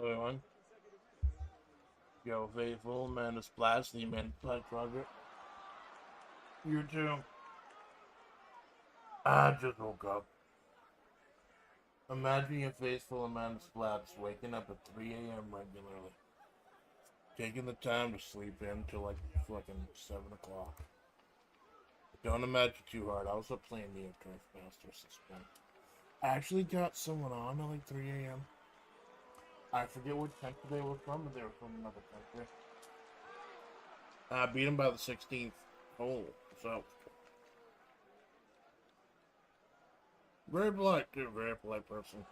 Everyone, yo, faithful, Amanda Splatts, the Amanda Splatts Project. You too. I just woke up. Imagine your faithful Amanda Splatts waking up at 3 a.m. regularly. Taking the time to sleep in till like fucking 7 o'clock. Don't imagine too hard. I was up playing the Turf Masters this morning. I actually got someone on at like 3 a.m. I forget what country they were from, but they were from another country. I beat him by the 16th hole, so. Very polite, too. Very polite person.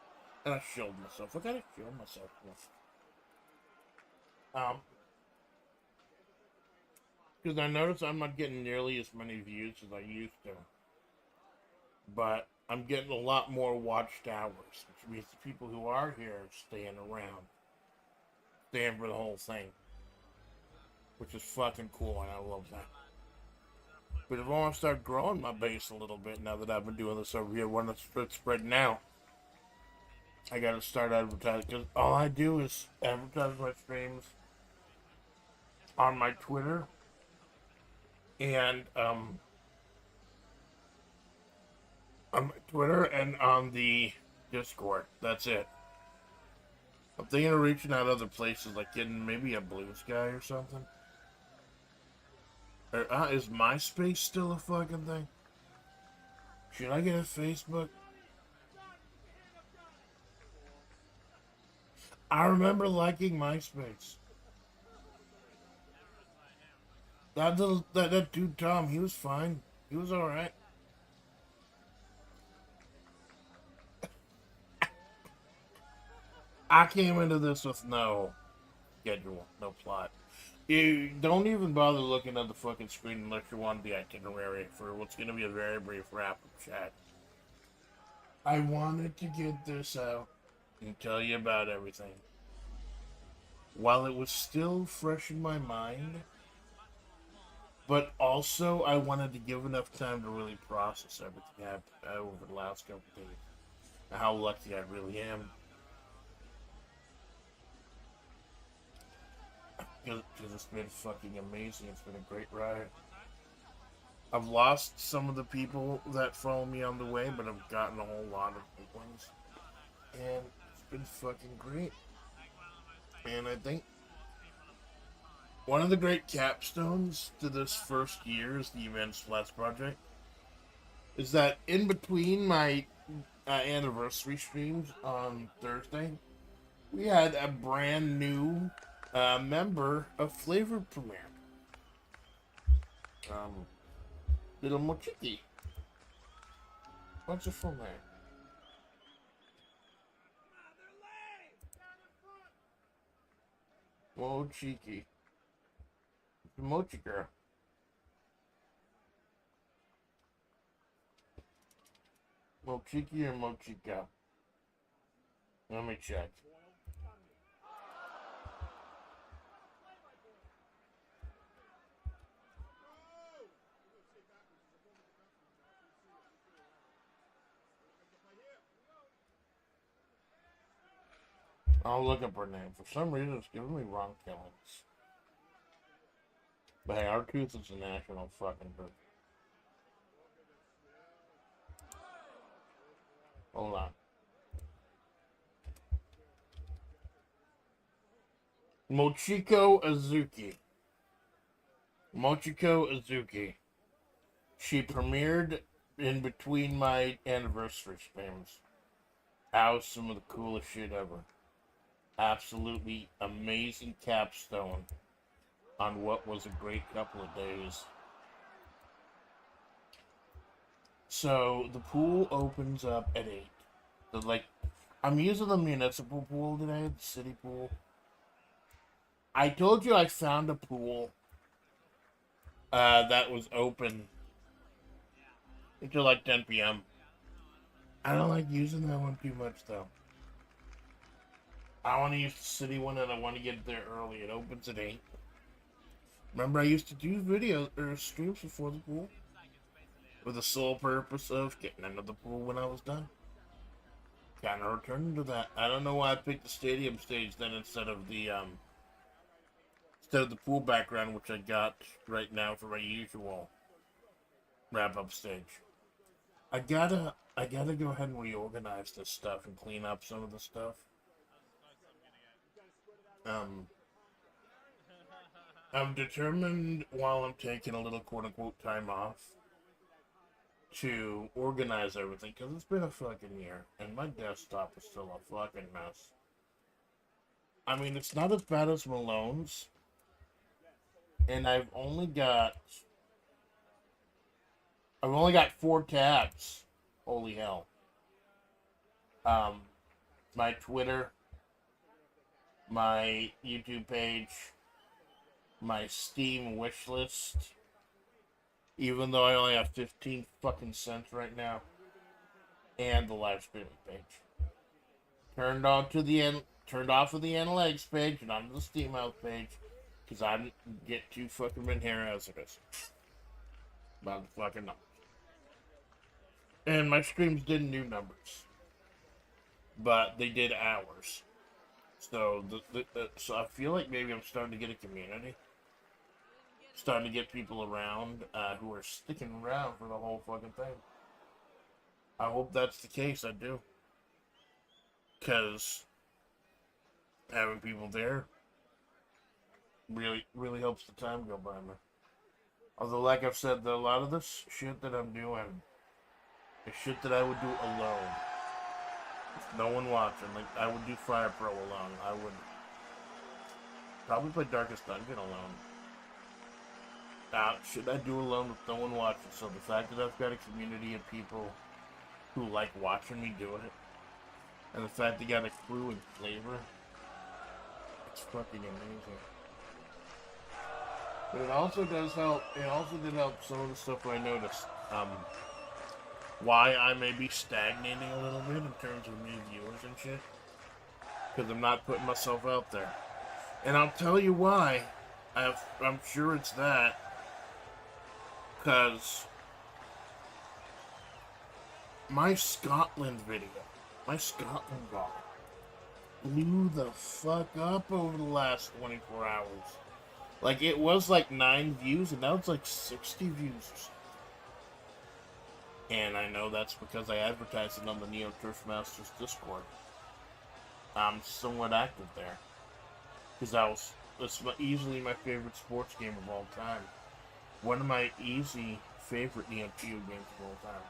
And I shilled myself. I gotta shill myself. Because I noticed I'm not getting nearly as many views as I used to. But I'm getting a lot more watched hours, which means the people who are here are staying around. Staying for the whole thing. Which is fucking cool, and I love that. But if I want to start growing my base a little bit now that I've been doing this over here, when it's spreading out, I gotta start advertising. Because all I do is advertise my streams on my Twitter and on my Twitter and on the Discord. That's it. I'm thinking of reaching out other places, like getting maybe a Blue Sky or something. Is MySpace still a fucking thing? Should I get a Facebook? I remember liking MySpace. That dude Tom, he was fine. He was alright. I came into this with no schedule, no plot. You don't even bother looking at the fucking screen unless you want the itinerary for what's going to be a very brief wrap-up chat. I wanted to get this out and tell you about everything while it was still fresh in my mind, but also I wanted to give enough time to really process everything happened over the last couple of days. How lucky I really am. Because it's been fucking amazing. It's been a great ride. I've lost some of the people that follow me on the way, but I've gotten a whole lot of big ones. And it's been fucking great. And I think one of the great capstones to this first year is the Amanda Splatts Project. Is that in between my anniversary streams on Thursday, we had a brand new member of FlaVR premiere. Little Mochiki. What's your full name? Mochiki. The Mochi girl. Mochiki or Mochika? Let me check. I'll look up her name. For some reason, it's giving me wrong killings. But hey, our tooth is a national fucking bird. Hold on. Mochiko Azuki. Mochiko Azuki. She premiered in between my anniversary streams. That was some of the coolest shit ever. Absolutely amazing capstone on what was a great couple of days. So the pool opens up at 8. I'm using the municipal pool today, the city pool. I told you I found a pool that was open until like 10 p.m. I don't like using that one too much though. I want to use the city one and I want to get there early. It opens at 8. Remember I used to do videos or streams before the pool with the sole purpose of getting into the pool when I was done. Kind of returning to that. I don't know why I picked the stadium stage then instead of the pool background, which I got right now for my usual wrap up stage. I gotta go ahead and reorganize this stuff and clean up some of the stuff. I'm determined while I'm taking a little quote unquote time off to organize everything, because it's been a fucking year and my desktop is still a fucking mess. I mean, it's not as bad as Malone's, and I've only got 4 tabs. Holy hell. My Twitter, my YouTube page, my Steam wish list, even though I only have 15 fucking cents right now, and the live streaming page. Turned off of the analytics page and onto the Steam House page, because I didn't get too fucking in here as it is. About the fucking numbers. And my streams didn't do numbers, but they did hours. So so I feel like maybe I'm starting to get a community. Starting to get people around who are sticking around for the whole fucking thing. I hope that's the case. I do. Because having people there really helps the time go by, man. Although, like I've said, a lot of this shit that I'm doing is shit that I would do alone. With no one watching. Like, I would do Fire Pro alone. I would probably play Darkest Dungeon alone. Shit I do alone with no one watching. So the fact that I've got a community of people who like watching me do it, and the fact they got a crew and flavor, it's fucking amazing. But it also does help. It also did help some of the stuff I noticed. Why I may be stagnating a little bit in terms of new viewers and shit, because I'm not putting myself out there. And I'll tell you why. I'm sure it's that. Because my Scotland video, my Scotland vlog, blew the fuck up over the last 24 hours. Like, it was like 9 views, and now it's like 60 views. And I know that's because I advertised it on the Neo Turf Masters Discord. I'm somewhat active there. Because it's easily my favorite sports game of all time. One of my easy favorite Neo Geo games of all time.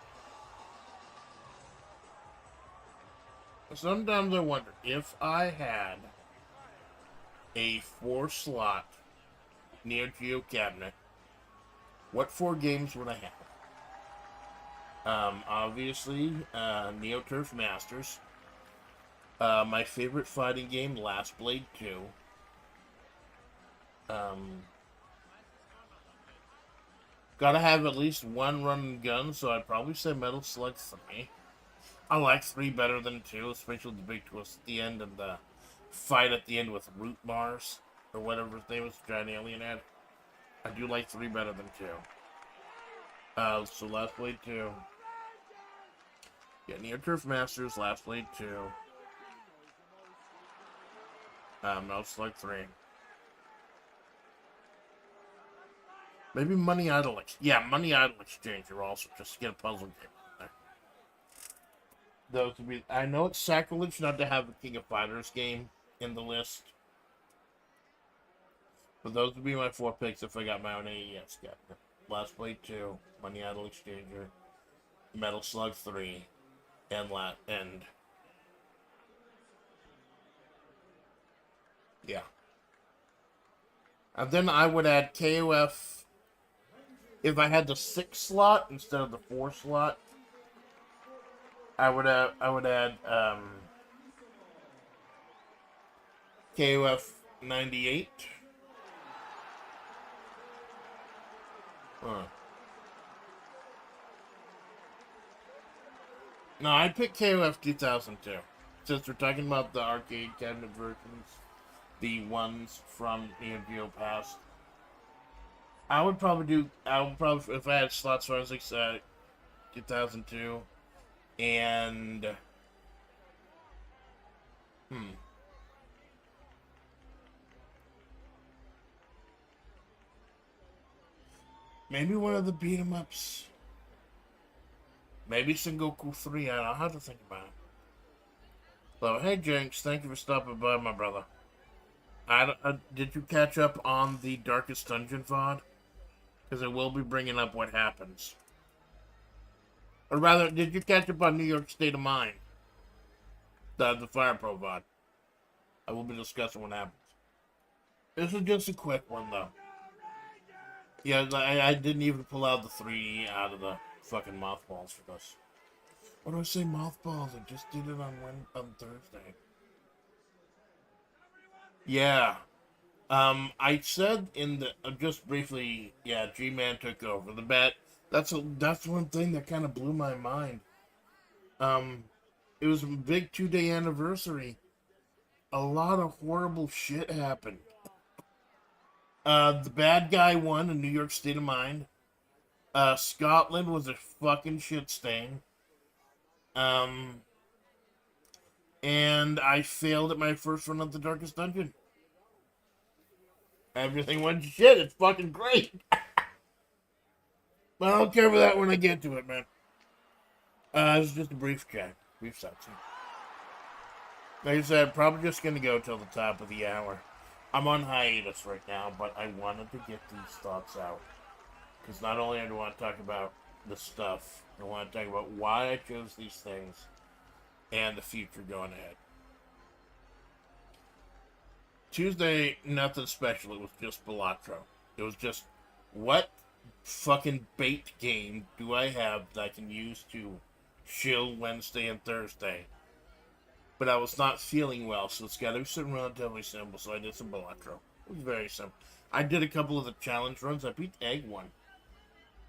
Sometimes I wonder, if I had a 4-slot Neo Geo cabinet, what 4 games would I have? Obviously, Neo Turf Masters. My favorite fighting game, Last Blade 2. Gotta have at least 1 run and gun, so I'd probably say Metal Slug 3. I like 3 better than 2, especially the big twist at the end and the fight at the end with root bars, or whatever his name was, giant alien head. I do like 3 better than 2. So Last Blade 2. Yeah, Neo Turf Masters, Last Blade 2. Metal Slug 3. Maybe Money Idol Exchanger also, just to get a puzzle game there. Those would be. I know it's sacrilege not to have a King of Fighters game in the list, but those would be my 4 picks if I got my own AES cabinet. Last Blade 2, Money Idol Exchanger, Metal Slug 3, and yeah. And then I would add KOF. If I had the 6 slot instead of the 4 slot, I would add KOF 98. No, I'd pick KOF 2002. Since we're talking about the arcade cabinet versions, the ones from Neo Geo Past. I would probably, if I had slots for 2002, and Maybe one of the beat 'em ups. Maybe Sengoku 3. I don't have to think about it. So, hey Jinx, thank you for stopping by, my brother. Did you catch up on the Darkest Dungeon VOD? Because it will be bringing up what happens. Or rather, did you catch up on New York State of Mind? The Fire Pro VOD. I will be discussing what happens. This is just a quick one, though. Yeah, I didn't even pull out the 3 out of the fucking mothballs for this. What do I say, mothballs? I just did it on Thursday. Yeah. I said in the just briefly, yeah, G-Man took over the bet. That's one thing that kind of blew my mind. It was a big 2-day anniversary. A lot of horrible shit happened. The bad guy won in New York State of Mind. Scotland was a fucking shit stain. And I failed at my first run of the Darkest Dungeon. Everything went to shit. It's fucking great. But I'll cover that when I get to it, man. It's just a brief chat. Brief Zatsu. Like I said, probably just gonna go till the top of the hour. I'm on hiatus right now, but I wanted to get these thoughts out. Because not only do I want to talk about the stuff, I want to talk about why I chose these things and the future going ahead. Tuesday, nothing special. It was just Balatro. It was just, what fucking bait game do I have that I can use to shill Wednesday and Thursday? But I was not feeling well, so it's got to be something relatively simple, so I did some Balatro. It was very simple. I did a couple of the challenge runs. I beat Egg one.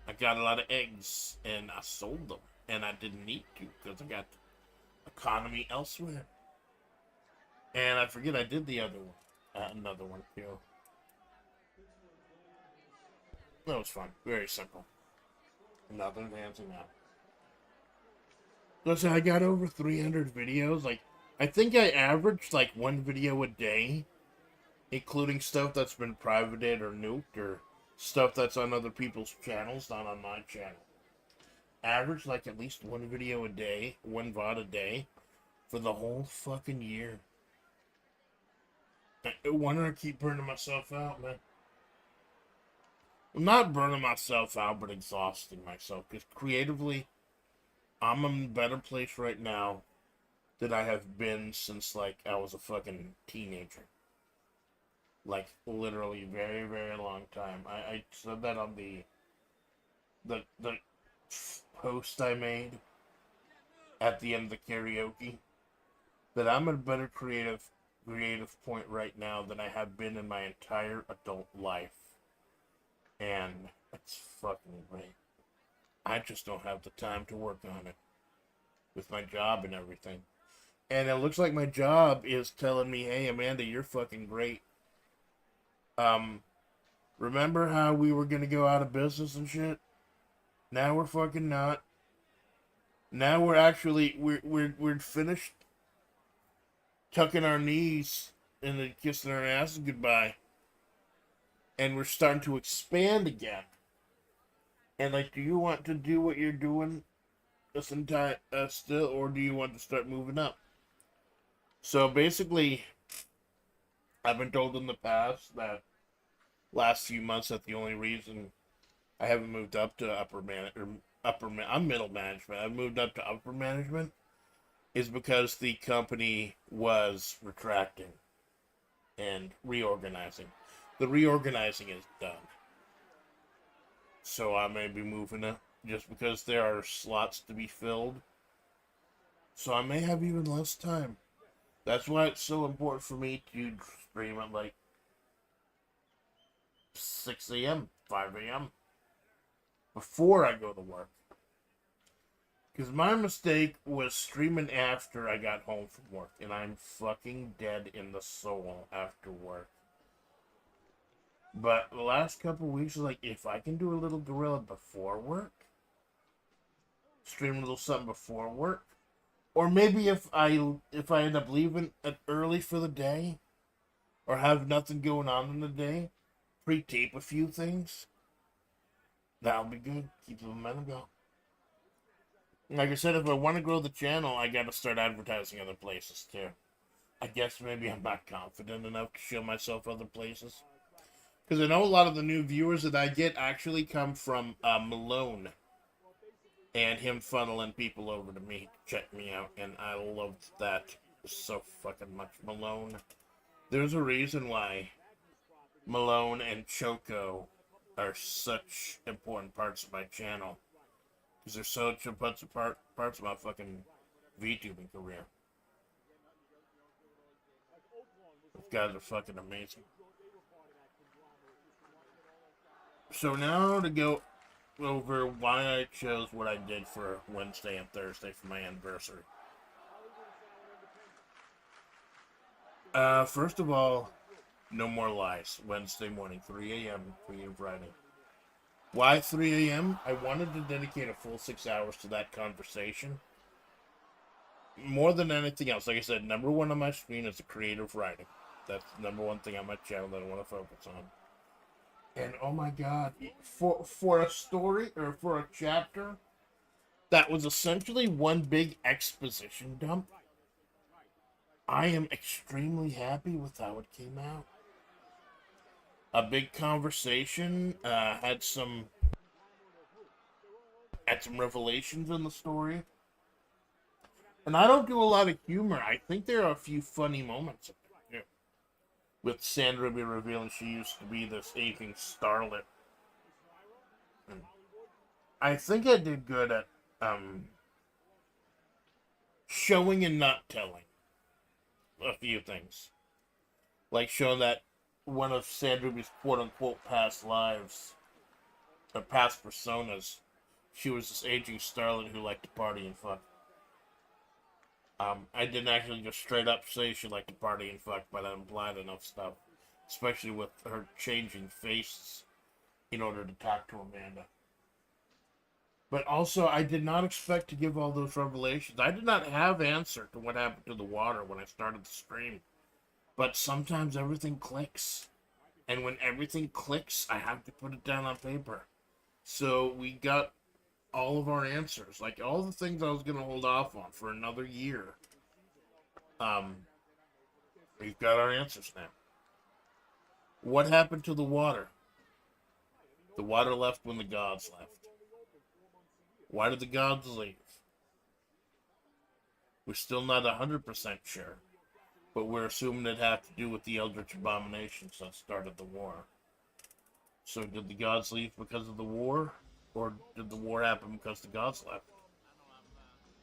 I got a lot of eggs, and I sold them. And I didn't need to, because I got economy elsewhere. And I forget I did the other one. Another one, too. That was fun. Very simple. Nothing fancy now. Listen, I got over 300 videos. Like, I think I averaged, like, 1 video a day. Including stuff that's been privated or nuked, or stuff that's on other people's channels, not on my channel. Average, like, at least 1 video a day, 1 VOD a day, for the whole fucking year. I wonder I keep burning myself out, man. I'm not burning myself out, but exhausting myself. Because creatively, I'm in a better place right now than I have been since, like, I was a fucking teenager. Like, literally, very, very long time. I said that on the post I made at the end of the karaoke. That I'm at a better creative point right now than I have been in my entire adult life. And it's fucking great. I just don't have the time to work on it. With my job and everything. And it looks like my job is telling me, hey, Amanda, you're fucking great. Remember how we were gonna go out of business and shit? Now we're fucking not. Now we're actually, we're finished tucking our knees and then kissing our asses goodbye. And we're starting to expand again. And like, do you want to do what you're doing this entire still, or do you want to start moving up? So basically, I've been told in the past that last few months that the only reason I haven't moved up to I'm middle management. I've moved up to upper management is because the company was retracting and reorganizing. The reorganizing is done. So I may be moving up just because there are slots to be filled. So I may have even less time. That's why it's so important for me to stream at like 6 a.m., 5 a.m. before I go to work. Because my mistake was streaming after I got home from work. And I'm fucking dead in the soul after work. But the last couple weeks, like, if I can do a little gorilla before work, stream a little something before work, Or maybe if I end up leaving early for the day, or have nothing going on in the day, pre-tape a few things. That'll be good. Keep the momentum going. Like I said, if I want to grow the channel, I got to start advertising other places too. I guess maybe I'm not confident enough to show myself other places. Because I know a lot of the new viewers that I get actually come from Malone. And him funneling people over to me to check me out. And I loved that so fucking much. Malone. There's a reason why Malone and Choco are such important parts of my channel. Because they're such important parts of my fucking VTubing career. Those guys are fucking amazing. So now to go over why I chose what I did for Wednesday and Thursday for my anniversary. First of all, no more lies. Wednesday morning, 3 a.m., Freedom Friday. Why 3 a.m.? I wanted to dedicate a full 6 hours to that conversation. More than anything else, like I said, number one on my screen is the creative writing. That's the number one thing on my channel that I want to focus on. And oh my god, for a story, or for a chapter, that was essentially one big exposition dump, I am extremely happy with how it came out. A big conversation, had some revelations in the story. And I don't do a lot of humor. I think there are a few funny moments in there, too. With Sandra be revealing she used to be this aging starlet. And I think I did good at showing and not telling a few things. Like showing that one of Sandruby's quote-unquote past lives, or past personas, she was this aging starlet who liked to party and fuck. I didn't actually just straight up say she liked to party and fuck, but I implied enough stuff. Especially with her changing faces in order to talk to Amanda. But also, I did not expect to give all those revelations. I did not have answer to what happened to the water when I started the stream. But sometimes everything clicks. And when everything clicks, I have to put it down on paper. So we got all of our answers. Like, all the things I was going to hold off on for another year. We've got our answers now. What happened to the water? The water left when the gods left. Why did the gods leave? We're still not 100% sure. But we're assuming it had to do with the Eldritch Abominations that started the war. So did the gods leave because of the war? Or did the war happen because the gods left?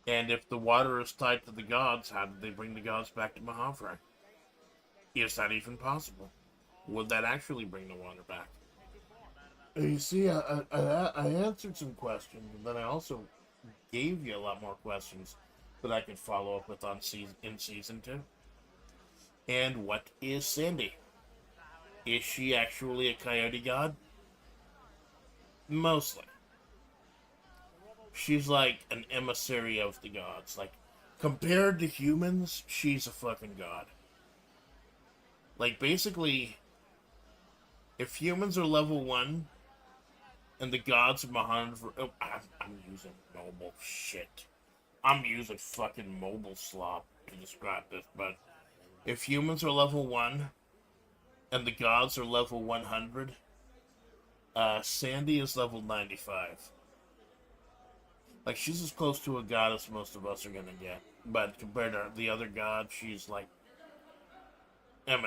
And if the water is tied to the gods, how did they bring the gods back to Mahavra? Is that even possible? Would that actually bring the water back? You see, I answered some questions, and then I also gave you a lot more questions that I could follow up with in season 2. And what is Sandy? Is she actually a coyote god? Mostly. She's like an emissary of the gods. Like, compared to humans, she's a fucking god. Like, basically, if humans are level 1, and the gods of Mahavra... Oh, I'm using mobile shit. I'm using fucking mobile slop to describe this, but... If humans are level 1, and the gods are level 100, Sandy is level 95. Like, she's as close to a god as most of us are gonna get. But compared to the other gods, she's like... I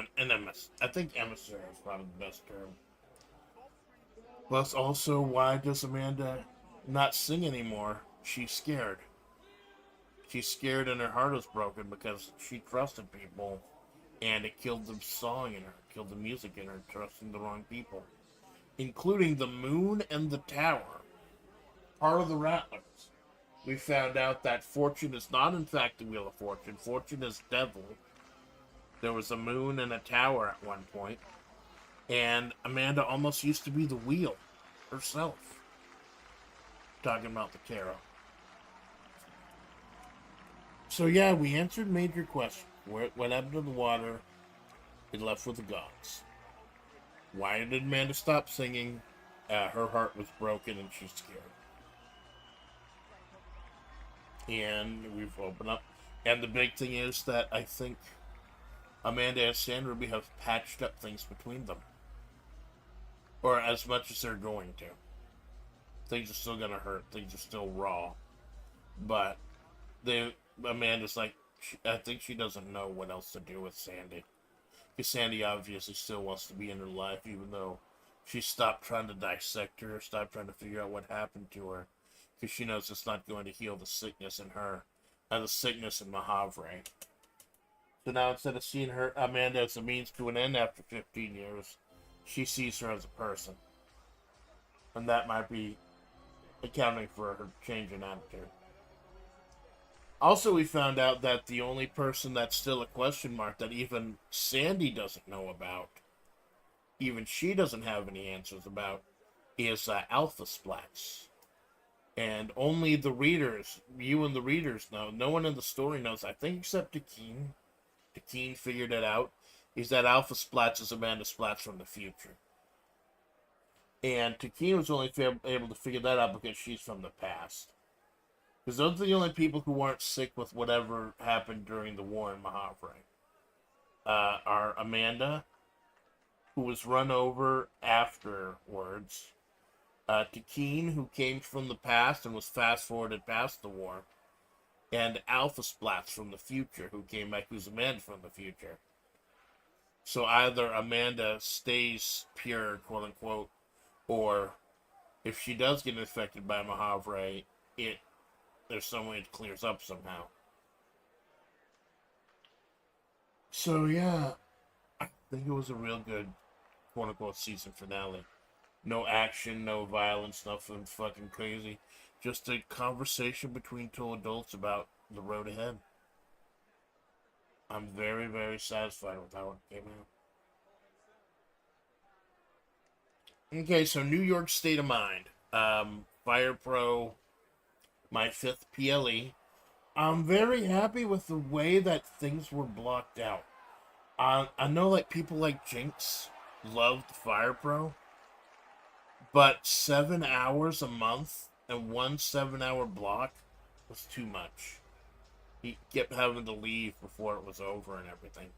think emissary is probably the best term. Plus, also, why does Amanda not sing anymore? She's scared. She's scared and her heart is broken because she trusted people. And it killed the song in her, killed the music in her, trusting the wrong people. Including the moon and the tower. Part of the Rattlers. We found out that fortune is not in fact the Wheel of Fortune. Fortune is devil. There was a moon and a tower at one point. And Amanda almost used to be the wheel herself. Talking about the tarot. So yeah, we answered major questions. What happened to the water? It left with the gods. Why did Amanda stop singing? Her heart was broken and she's scared. And we've opened up. And the big thing is that I think Amanda and Sandra have patched up things between them. Or as much as they're going to. Things are still going to hurt. Things are still raw. But Amanda's like, I think she doesn't know what else to do with Sandy. Because Sandy obviously still wants to be in her life, even though she stopped trying to dissect her, stopped trying to figure out what happened to her. Because she knows it's not going to heal the sickness in her, and the sickness in Mahavre. So now instead of seeing her Amanda as a means to an end after 15 years, she sees her as a person. And that might be accounting for her change in attitude. Also, we found out that the only person that's still a question mark that even Sandy doesn't know about, even she doesn't have any answers about, is Alpha Splatts. And only the readers, you and the readers know. No one in the story knows, I think, except Takeen. Takeen figured it out. Is that Alpha Splatts is Amanda Splatts from the future. And Takeen was only able to figure that out because she's from the past. Because those are the only people who weren't sick with whatever happened during the war in Mahavre. Are Amanda, who was run over afterwards. Takeen, who came from the past and was fast-forwarded past the war. And Alpha Splatts from the future, who came back, who's Amanda from the future. So either Amanda stays pure, quote-unquote, or if she does get infected by Mahavre, there's some way it clears up somehow. So yeah, I think it was a real good quote-unquote season finale. No action, no violence, nothing fucking crazy. Just a conversation between two adults about the road ahead. I'm very, very satisfied with how it came out. Okay, so New York State of Mind. Fire Pro, my 5th PLE. I'm very happy with the way that things were blocked out. I know like people like Jinx loved Fire Pro, but 7 hours a month and one 7-hour block was too much. He kept having to leave before it was over and everything.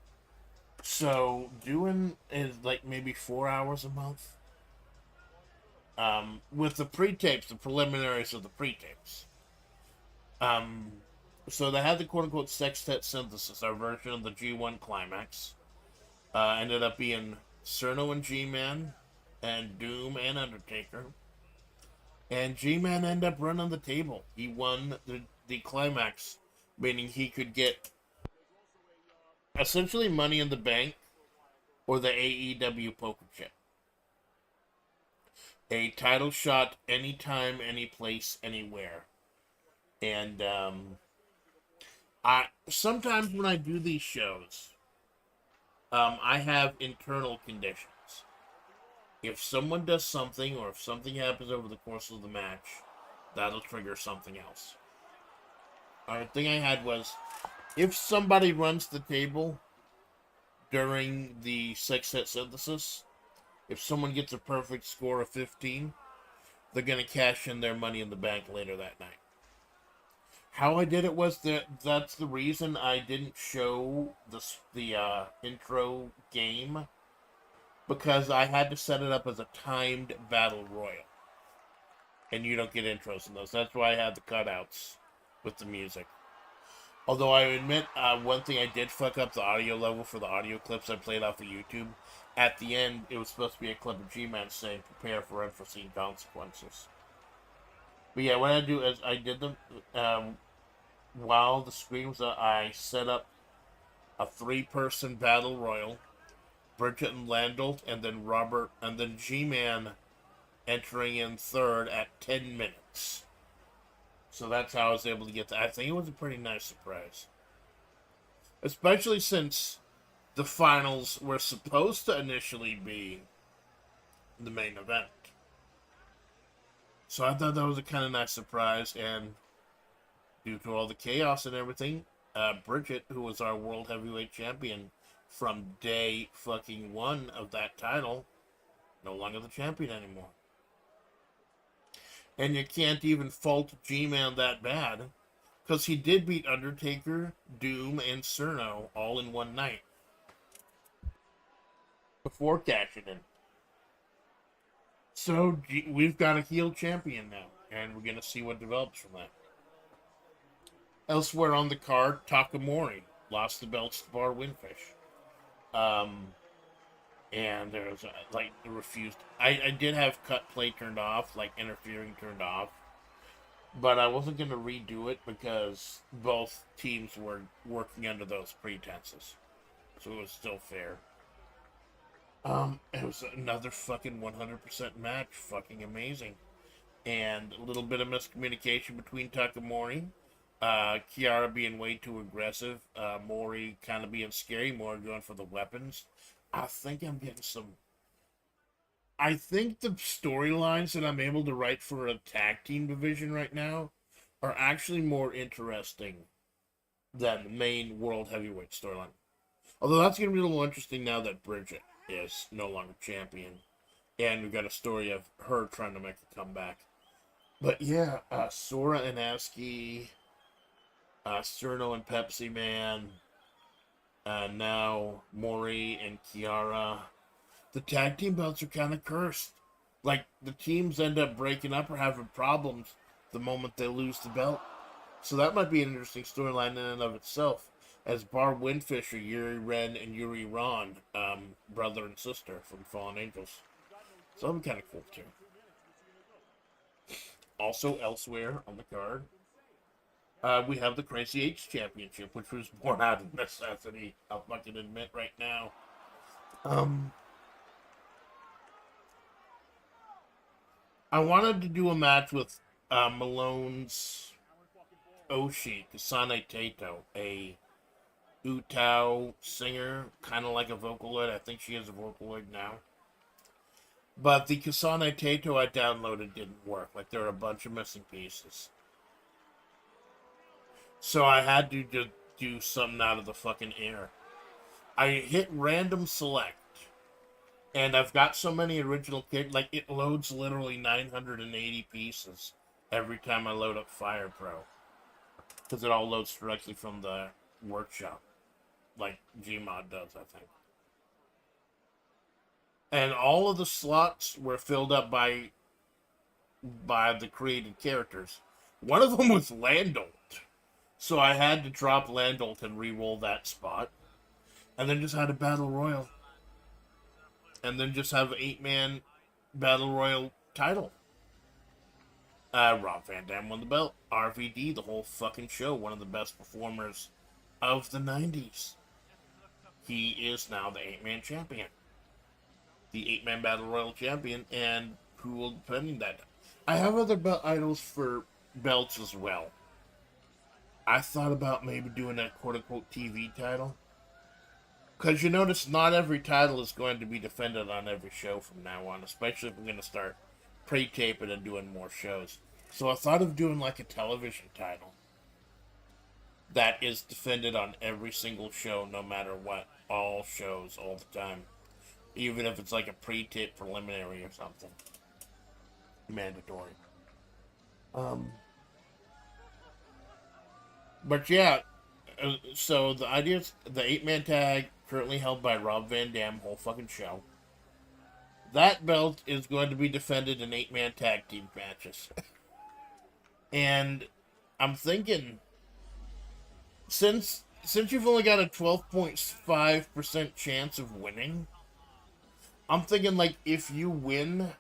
So doing is like maybe 4 hours a month. With the pre-tapes, the preliminaries of the pre-tapes. So they had the quote-unquote sextet synthesis, our version of the G1 climax. Ended up being Cerno and G-Man, and Doom and Undertaker. And G-Man ended up running the table. He won the climax, meaning he could get essentially Money in the Bank or the AEW poker chip. A title shot anytime, any place, anywhere. And I sometimes when I do these shows, I have internal conditions. If someone does something, or if something happens over the course of the match, that'll trigger something else. The thing I had was, if somebody runs the table during the sextet synthesis, if someone gets a perfect score of 15, they're going to cash in their Money in the Bank later that night. How I did it was that's the reason I didn't show the intro game, because I had to set it up as a timed battle royal. And you don't get intros in those. That's why I had the cutouts with the music. Although I admit, one thing I did fuck up the audio level for the audio clips I played off of YouTube. At the end, it was supposed to be a clip of G-Man saying, "Prepare for unforeseen consequences." But yeah, what I do is I did them while the screen was up. I set up a 3-person battle royal. Bridget and Landolt, and then Robert, and then G-Man entering in third at 10 minutes. So that's how I was able to get that. I think it was a pretty nice surprise. Especially since the finals were supposed to initially be the main event. So I thought that was a kind of nice surprise, and due to all the chaos and everything, Bridget, who was our world heavyweight champion from day fucking one of that title, no longer the champion anymore. And you can't even fault G-Man that bad, because he did beat Undertaker, Doom, and Cerno all in one night before cashing in. So we've got a heel champion now, and we're gonna see what develops from that. Elsewhere on the card, Takamori lost the belts to Bar Windfish. And there was like refused. I did have cut play turned off, like interfering turned off, but I wasn't gonna redo it because both teams were working under those pretenses, so it was still fair. It was another fucking 100% match, fucking amazing, and a little bit of miscommunication between Takamori, Kiara being way too aggressive, Mori kind of being scary, Mori going for the weapons. I think I'm getting some. I think the storylines that I'm able to write for a tag team division right now are actually more interesting than the main world heavyweight storyline. Although that's going to be a little interesting now that Bridget is no longer champion. And we've got a story of her trying to make a comeback. But yeah, Sora and Aski, Cerno and Pepsi Man, now Mori and Kiara. The tag team belts are kind of cursed. Like, the teams end up breaking up or having problems the moment they lose the belt. So that might be an interesting storyline in and of itself. As Bar Windfish are Yuri Ren and Yuri Ron, brother and sister from Fallen Angels. So that'll be kind of cool too. Also elsewhere on the card, we have the Crazy H Championship, which was born out of necessity, I'll fucking admit right now. I wanted to do a match with Malone's Oshi, Kasane Tato, a Utah singer, kind of like a Vocaloid. I think she is a Vocaloid now. But the Kasane Tato I downloaded didn't work. Like, there are a bunch of missing pieces. So I had to just do something out of the fucking air. I hit random select. And I've got so many original kits, like, it loads literally 980 pieces every time I load up Fire Pro. Because it all loads directly from the workshop. Like Gmod does, I think. And all of the slots were filled up by the created characters. One of them was Landolt. So I had to drop Landolt and re-roll that spot. And then just had a Battle Royal. And then just have an 8-man Battle Royal title. Rob Van Dam won the belt. RVD, the whole fucking show. One of the best performers of the 90s. He is now the 8-man champion. The 8-man Battle Royal champion. And who will defend that? I have other belt idols for belts as well. I thought about maybe doing that quote-unquote TV title. Because you notice not every title is going to be defended on every show from now on. Especially if we're going to start pre-taping and doing more shows. So I thought of doing like a television title. That is defended on every single show, no matter what. All shows, all the time. Even if it's like a pre-tape preliminary or something. Mandatory. But yeah, so the idea is the 8-man tag currently held by Rob Van Dam, whole fucking show. That belt is going to be defended in 8-man tag team matches. And I'm thinking, since you've only got a 12.5% chance of winning, I'm thinking like if you win,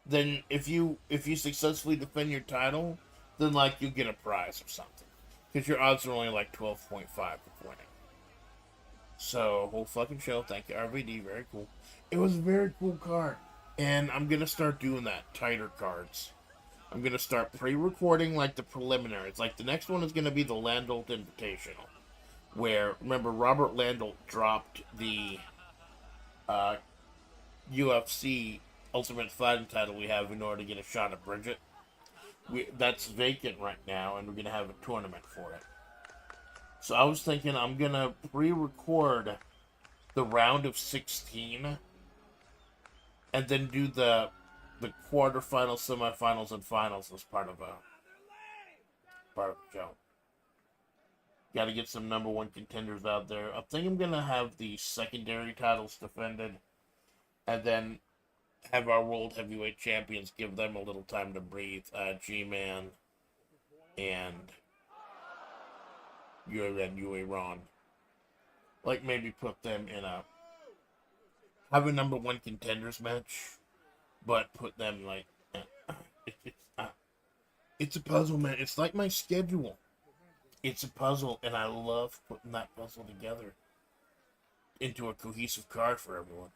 then if you successfully defend your title, then like you get a prize or something. Because your odds are only like 12.5 of winning. So, whole fucking show. Thank you, RVD. Very cool. It was a very cool card. And I'm going to start doing that. Tighter cards. I'm going to start pre-recording like the preliminaries. Like the next one is going to be the Landolt Invitational. Where, remember, Robert Landolt dropped the UFC Ultimate Fighting title we have in order to get a shot at Bridget. That's vacant right now, and we're going to have a tournament for it. So I was thinking I'm gonna pre-record the round of 16 and then do the quarterfinals, semifinals, and finals as part of the show. Got to get some number one contenders out there. I think I'm gonna have the secondary titles defended, and then have our world heavyweight champions give them a little time to breathe. G-Man and Yue Ron. Like maybe put them in have a number one contenders match, but put them like it's a puzzle, man. It's like my schedule. It's a puzzle, and I love putting that puzzle together into a cohesive card for everyone.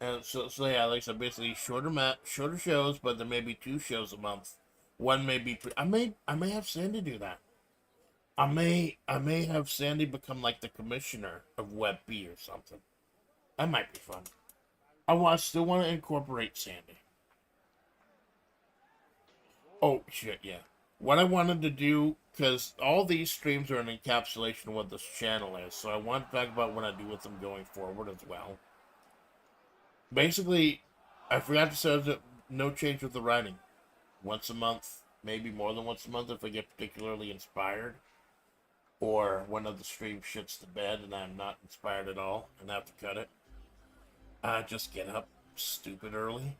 And so yeah, like I said, basically shorter shows, but there may be 2 shows a month. One may be I may have Sandy do that. I may have Sandy become like the commissioner of Web B or something. That might be fun. Still want to incorporate Sandy. Oh shit, yeah. What I wanted to do, because all these streams are an encapsulation of what this channel is, so I want to talk about what I do with them going forward as well. Basically, I forgot to say that no change with the writing. Once a month, maybe more than once a month if I get particularly inspired. Or one of the streams shits the bed and I'm not inspired at all and have to cut it. Just get up stupid early.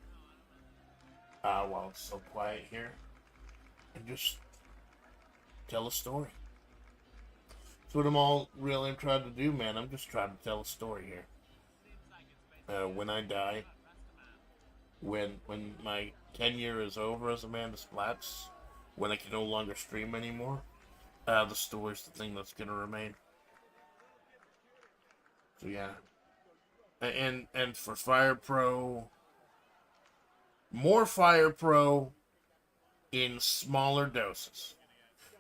While it's so quiet here. And just tell a story. That's what I'm trying to do, man. I'm just trying to tell a story here. When I die, when my tenure is over as Amanda Splatts, when I can no longer stream anymore, the story's the thing that's gonna remain. So yeah. And for Fire Pro, more Fire Pro in smaller doses.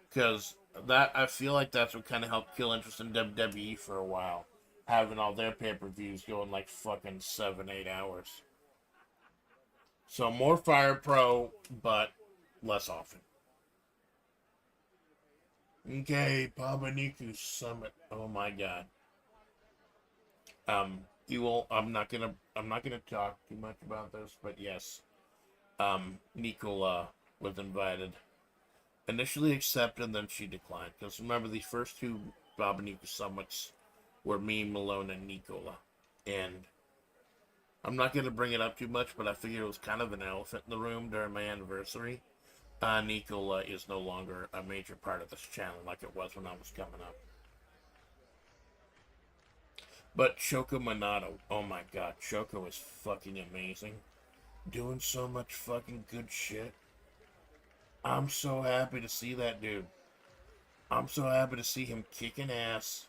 Because I feel like that's what kind of helped kill interest in WWE for a while. Having all their pay-per-views going like fucking 7-8 hours. So more Fire Pro, but less often. Okay, Pabaniku Summit. Oh my god. I'm not gonna talk too much about this, but yes. Nicola was invited. Initially accepted, then she declined. Because remember, the first 2 Pabaniku Summits were me, Malone, and Nicola. And I'm not going to bring it up too much, but I figured it was kind of an elephant in the room during my anniversary. Nicola is no longer a major part of this channel like it was when I was coming up. But Choco Minato, oh my god, Choco is fucking amazing. Doing so much fucking good shit. I'm so happy to see that dude. I'm so happy to see him kicking ass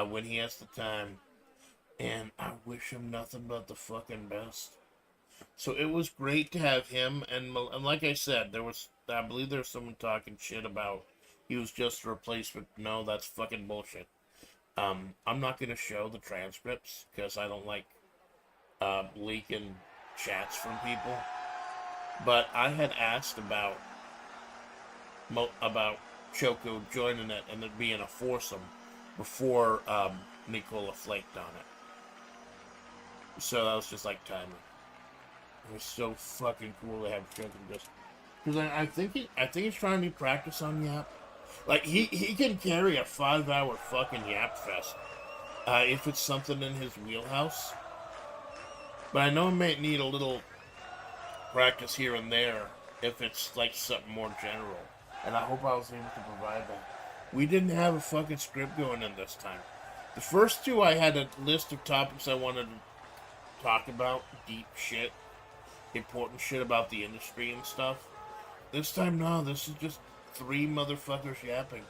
when he has the time. And I wish him nothing but the fucking best. So it was great to have him. And like I said, I believe there was someone talking shit about he was just a replacement. No, that's fucking bullshit. I'm not going to show the transcripts because I don't like leaking chats from people. But I had asked about Choco joining it and it being a foursome before Nicola flaked on it. So that was just like timing. It was so fucking cool to have Choco just because I think he's trying to practice on Yap. Like he can carry a 5-hour fucking Yap fest if it's something in his wheelhouse. But I know he may need a little practice here and there if it's like something more general. And I hope I was able to provide that. We didn't have a fucking script going in this time. The first 2 I had a list of topics I wanted to talk about, deep shit, important shit about the industry and stuff. This time, no, this is just 3 motherfuckers yapping.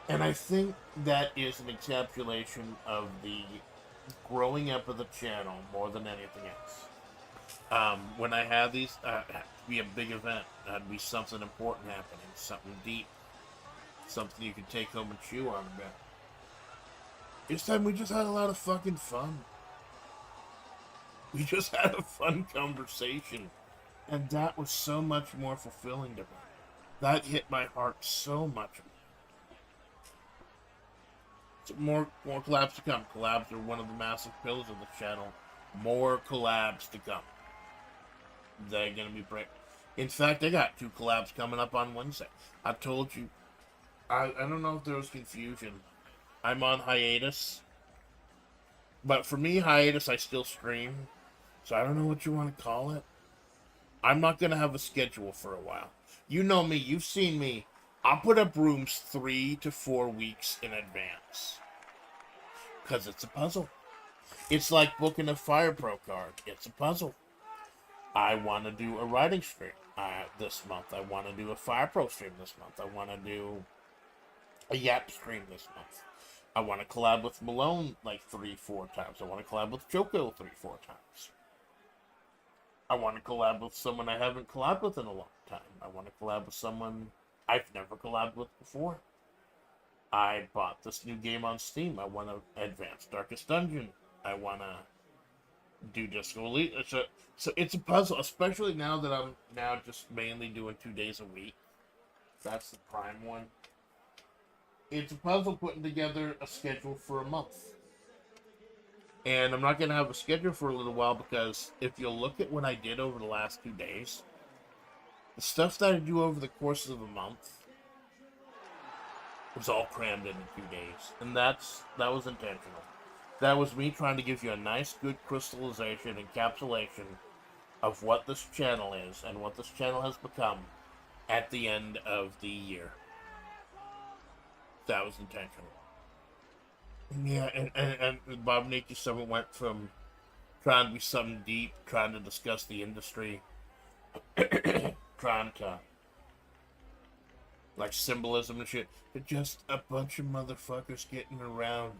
And I think that is an encapsulation of the growing up of the channel more than anything else. When I have these, it'd be a big event. It'd be something important happening, something deep, something you can take home and chew on a bit. This time we just had a lot of fucking fun. We just had a fun conversation. And that was so much more fulfilling to me. That hit my heart so much. So more collabs to come. Collabs are one of the massive pillars of the channel. More collabs to come. They're gonna be great. In fact, I got 2 collabs coming up on Wednesday. I told you. I don't know if there was confusion. I'm on hiatus. But for me, hiatus, I still stream. So I don't know what you want to call it. I'm not going to have a schedule for a while. You know me. You've seen me. I'll put up rooms 3 to 4 weeks in advance. Because it's a puzzle. It's like booking a Fire Pro card. It's a puzzle. I want to do a writing stream this month. I want to do a Fire Pro stream this month. I want to do a Yap stream this month. I want to collab with Malone like 3-4 times. I want to collab with Choco 3-4 times. I want to collab with someone I haven't collabed with in a long time. I want to collab with someone I've never collabed with before. I bought this new game on Steam. I want to advance Darkest Dungeon. I want to do Disco Elite. So it's a puzzle, especially now that I'm now just mainly doing 2 days a week. That's the prime one. It's a puzzle putting together a schedule for a month. And I'm not going to have a schedule for a little while because if you'll look at what I did over the last 2 days, the stuff that I do over the course of a month was all crammed into 2 days. And that was intentional. That was me trying to give you a nice, good crystallization, encapsulation of what this channel is and what this channel has become at the end of the year. That was intentional. Yeah, and Bob Nature Summit went from trying to be something deep, trying to discuss the industry, trying to, like, symbolism and shit, to just a bunch of motherfuckers getting around,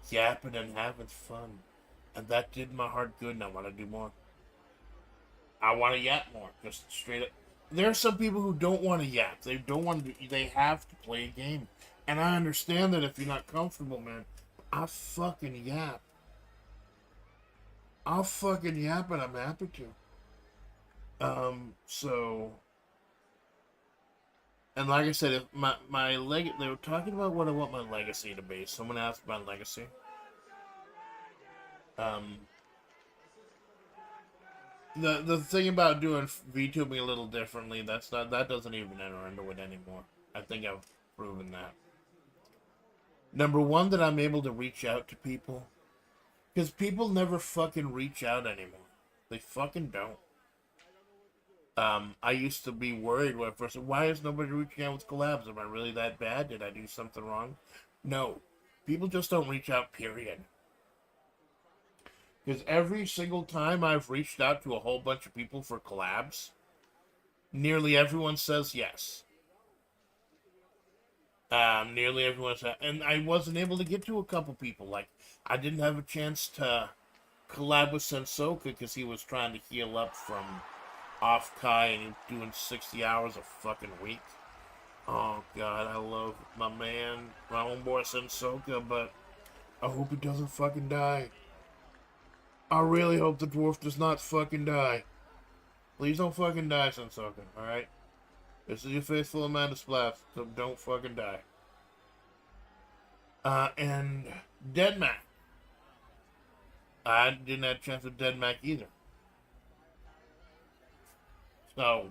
yapping and having fun. And that did my heart good, and I want to do more. I want to yap more, just straight up. There are some people who don't want to yap. They don't want to. They have to play a game, and I understand that if you're not comfortable, man. I fucking yap. I'll fucking yap, and I'm happy to. So, and like I said, if my leg, they were talking about what I want my legacy to be. Someone asked my legacy. The thing about doing VTubing a little differently, that doesn't even enter into it anymore. I think I've proven that. Number one, that I'm able to reach out to people. Because people never fucking reach out anymore. They fucking don't. I used to be worried when I first said, why is nobody reaching out with collabs? Am I really that bad? Did I do something wrong? No. People just don't reach out, period. Because every single time I've reached out to a whole bunch of people for collabs, nearly everyone says yes. Nearly everyone said, and I wasn't able to get to a couple people. Like, I didn't have a chance to collab with Sensoka because he was trying to heal up from off Kai and he was doing 60 hours a fucking week. Oh god, I love my man, my homeboy Sensoka, but I hope he doesn't fucking die. I really hope the dwarf does not fucking die. Please don't fucking die, Sensoka, alright? This is your faithful Amanda Splatts, so don't fucking die. And Deadmac. I didn't have a chance with Deadmac either. So,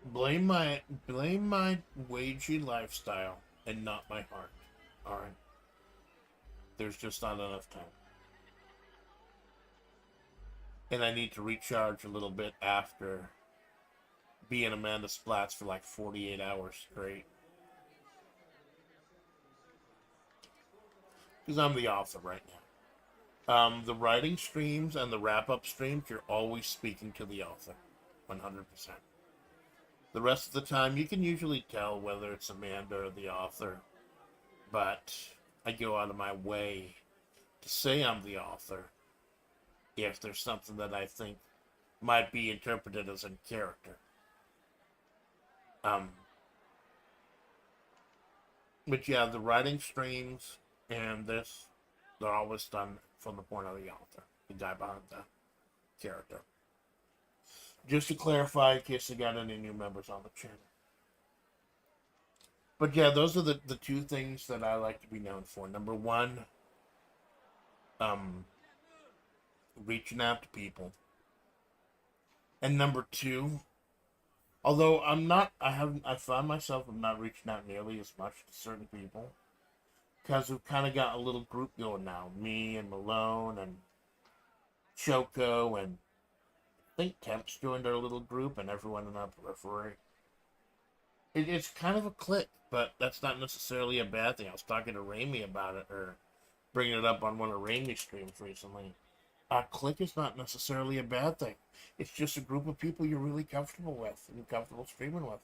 blame my wagey lifestyle and not my heart. Alright? There's just not enough time. And I need to recharge a little bit after being Amanda Splatts for like 48 hours straight. Because I'm the author right now. The writing streams and the wrap-up streams, you're always speaking to the author. 100%. The rest of the time, you can usually tell whether it's Amanda or the author. But I go out of my way to say I'm the author if there's something that I think might be interpreted as in character. But yeah, the writing streams and this, they're always done from the point of the author, the guy behind the character. Just to clarify, in case I got any new members on the channel. But yeah, those are the two things that I like to be known for. Number one, reaching out to people. And number two, although I find myself I'm not reaching out nearly as much to certain people. Because we've kind of got a little group going now. Me and Malone and Choco and I think Temps joined our little group and everyone in our periphery. It's kind of a clique, but that's not necessarily a bad thing. I was talking to Raimi about it, or bringing it up on one of Raimi's streams recently. A clique is not necessarily a bad thing. It's just a group of people you're really comfortable with and comfortable streaming with.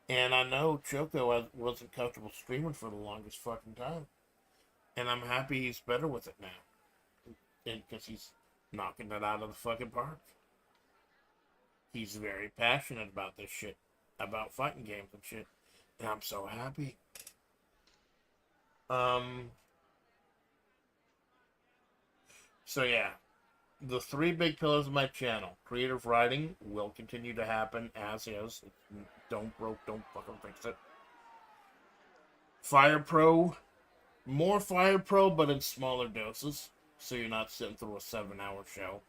And I know Choco wasn't comfortable streaming for the longest fucking time. And I'm happy he's better with it now. Because he's knocking it out of the fucking park. He's very passionate about this shit. About fighting games and shit. And I'm so happy. So yeah. The three big pillars of my channel. Creative writing will continue to happen as is. Don't broke, don't fucking fix it. Fire Pro. More Fire Pro, but in smaller doses. So you're not sitting through a 7-hour show.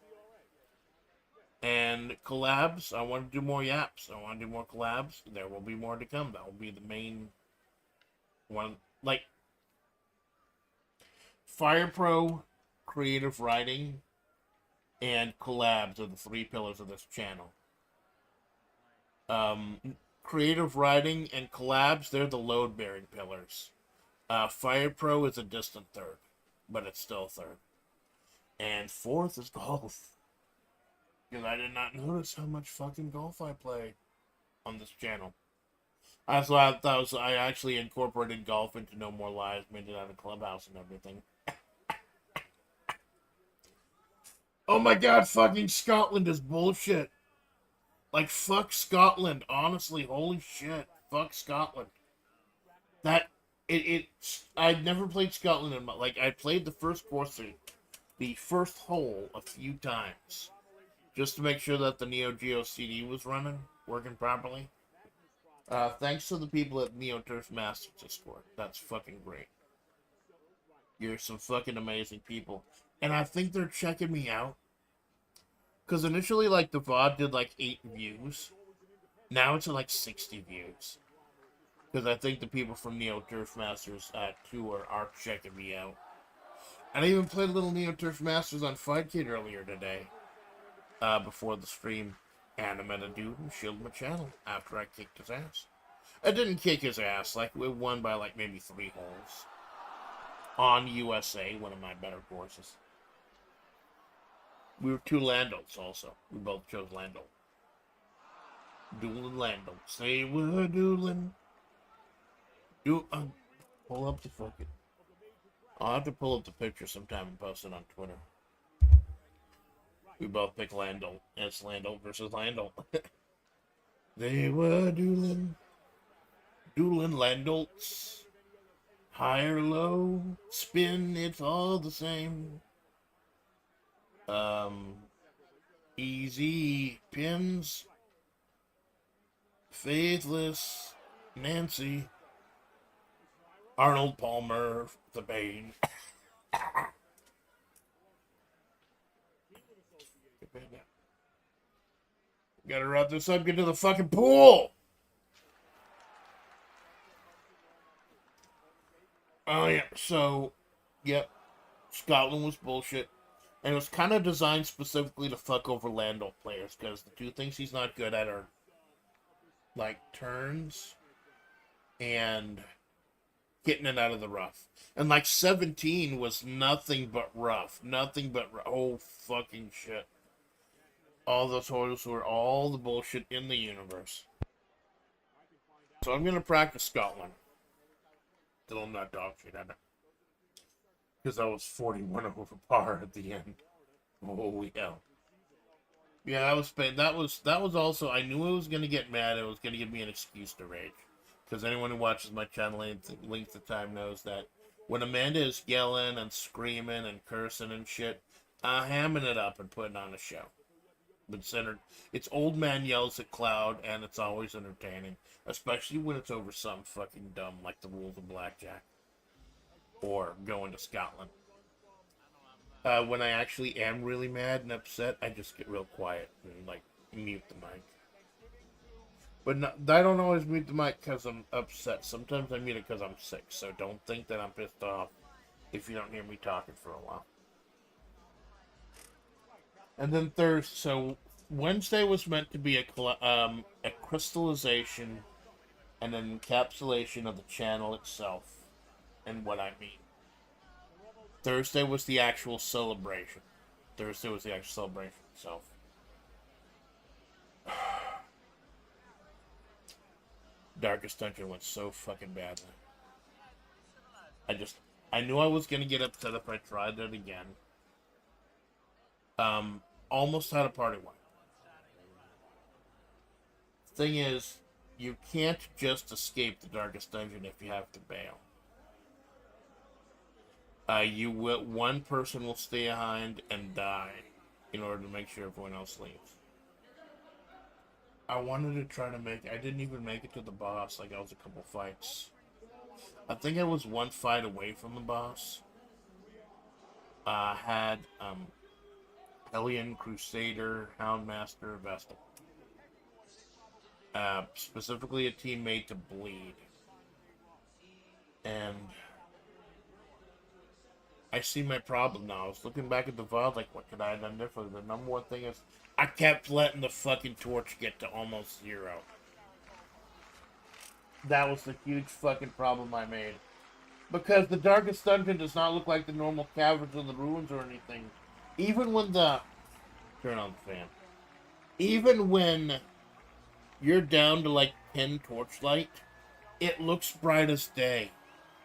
And collabs. I want to do more yaps. I want to do more collabs. There will be more to come. That will be the main one. Like, Fire Pro, creative writing, and collabs are the three pillars of this channel. Creative writing and collabs, they're the load-bearing pillars. Fire Pro is a distant third, but it's still third. And fourth is golf. Because I did not notice how much fucking golf I play on this channel. That's why I actually incorporated golf into No More Lies, made it out of Clubhouse and everything. Oh my god, fucking Scotland is bullshit. Like, fuck Scotland. Honestly, holy shit. Fuck Scotland. I'd never played Scotland in my, like, I played the first course, the first hole a few times. Just to make sure that the Neo Geo CD was working properly. Thanks to the people at Neo Turf Masters Discord. That's fucking great. You're some fucking amazing people. And I think they're checking me out. Because initially, like, the VOD did, like, 8 views. Now it's at, like, 60 views. Because I think the people from Neo Turf Masters 2 are checking me out. And I even played a little Neo Turf Masters on Fight Kid earlier today. Before the stream, and I met a dude who shilled my channel after I kicked his ass. I didn't kick his ass, like, we won by, like, maybe 3 holes. On USA, one of my better courses. We were 2 Landos, also. We both chose Lando. Dueling Lando. Say we're dueling. Pull up the fucking... I'll have to pull up the picture sometime and post it on Twitter. We both pick Lando. It's Lando versus Lando. They were dueling. Dueling Landos. High or low. Spin, it's all the same. Easy pins. Faithless. Nancy. Arnold Palmer. The Bane. Gotta wrap this up, get to the fucking pool! Oh yeah, so, yep. Scotland was bullshit. And it was kind of designed specifically to fuck over Lando players, because the two things he's not good at are, like, turns and getting it out of the rough. And, like, 17 was nothing but rough. Nothing but oh, fucking shit. All those holes were all the bullshit in the universe. So I'm gonna practice Scotland. Till I'm not dog shit at it. Because I was 41 over par at the end. Holy hell. Yeah, that was pain. That was also, I knew I was gonna get mad. It was gonna give me an excuse to rage. Because anyone who watches my channel length of time knows that when Amanda is yelling and screaming and cursing and shit, I'm hamming it up and putting on a show. It's old man yells at cloud, and it's always entertaining, especially when it's over something fucking dumb like the rules of blackjack or going to Scotland. When I actually am really mad and upset, I just get real quiet and like mute the mic. But no, I don't always mute the mic because I'm upset. Sometimes I mute it because I'm sick. So don't think that I'm pissed off if you don't hear me talking for a while. And then Thursday, so Wednesday was meant to be a crystallization and an encapsulation of the channel itself and what I mean. Thursday was the actual celebration. Thursday was the actual celebration itself. Darkest Dungeon went so fucking badly. I knew I was gonna get upset if I tried it again. Almost had a party wipe. Thing is, you can't just escape the Darkest Dungeon if you have to bail. One person will stay behind and die in order to make sure everyone else leaves. I wanted to try to I didn't even make it to the boss. Like, I was a couple fights. I think I was one fight away from the boss. Had, Hellion, Crusader, Houndmaster, Vestal. Specifically a teammate to bleed. And I see my problem now. I was looking back at the VOD, like, what could I have done differently? The number one thing is, I kept letting the fucking torch get to almost 0. That was the huge fucking problem I made. Because the Darkest Dungeon does not look like the normal caverns or the ruins or anything. Even when turn on the fan. Even when you're down to like 10 torchlight, it looks bright as day.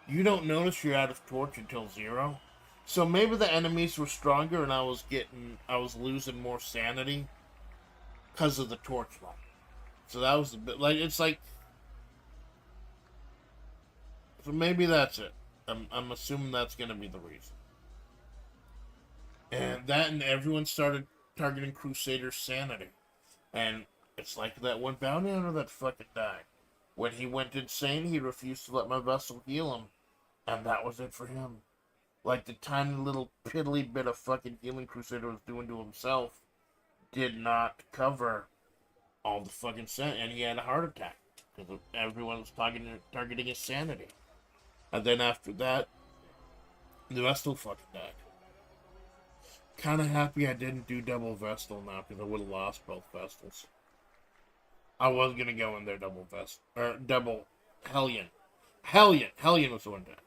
You don't notice you're out of torch until 0. So maybe the enemies were stronger and I was losing more sanity because of the torchlight. So that was a bit like, it's like, so maybe that's it. I'm assuming that's going to be the reason. And everyone started targeting Crusader's sanity. And it's like that one bounty hunter that fucking died. When he went insane, he refused to let my vessel heal him. And that was it for him. Like, the tiny little piddly bit of fucking healing Crusader was doing to himself did not cover all the fucking sanity. And he had a heart attack. Because everyone was targeting his sanity. And then after that, the Vestal fucking died. Kind of happy I didn't do double Vestal now, because I would have lost both Vestals. I was going to go in there double Hellion. Hellion was the one that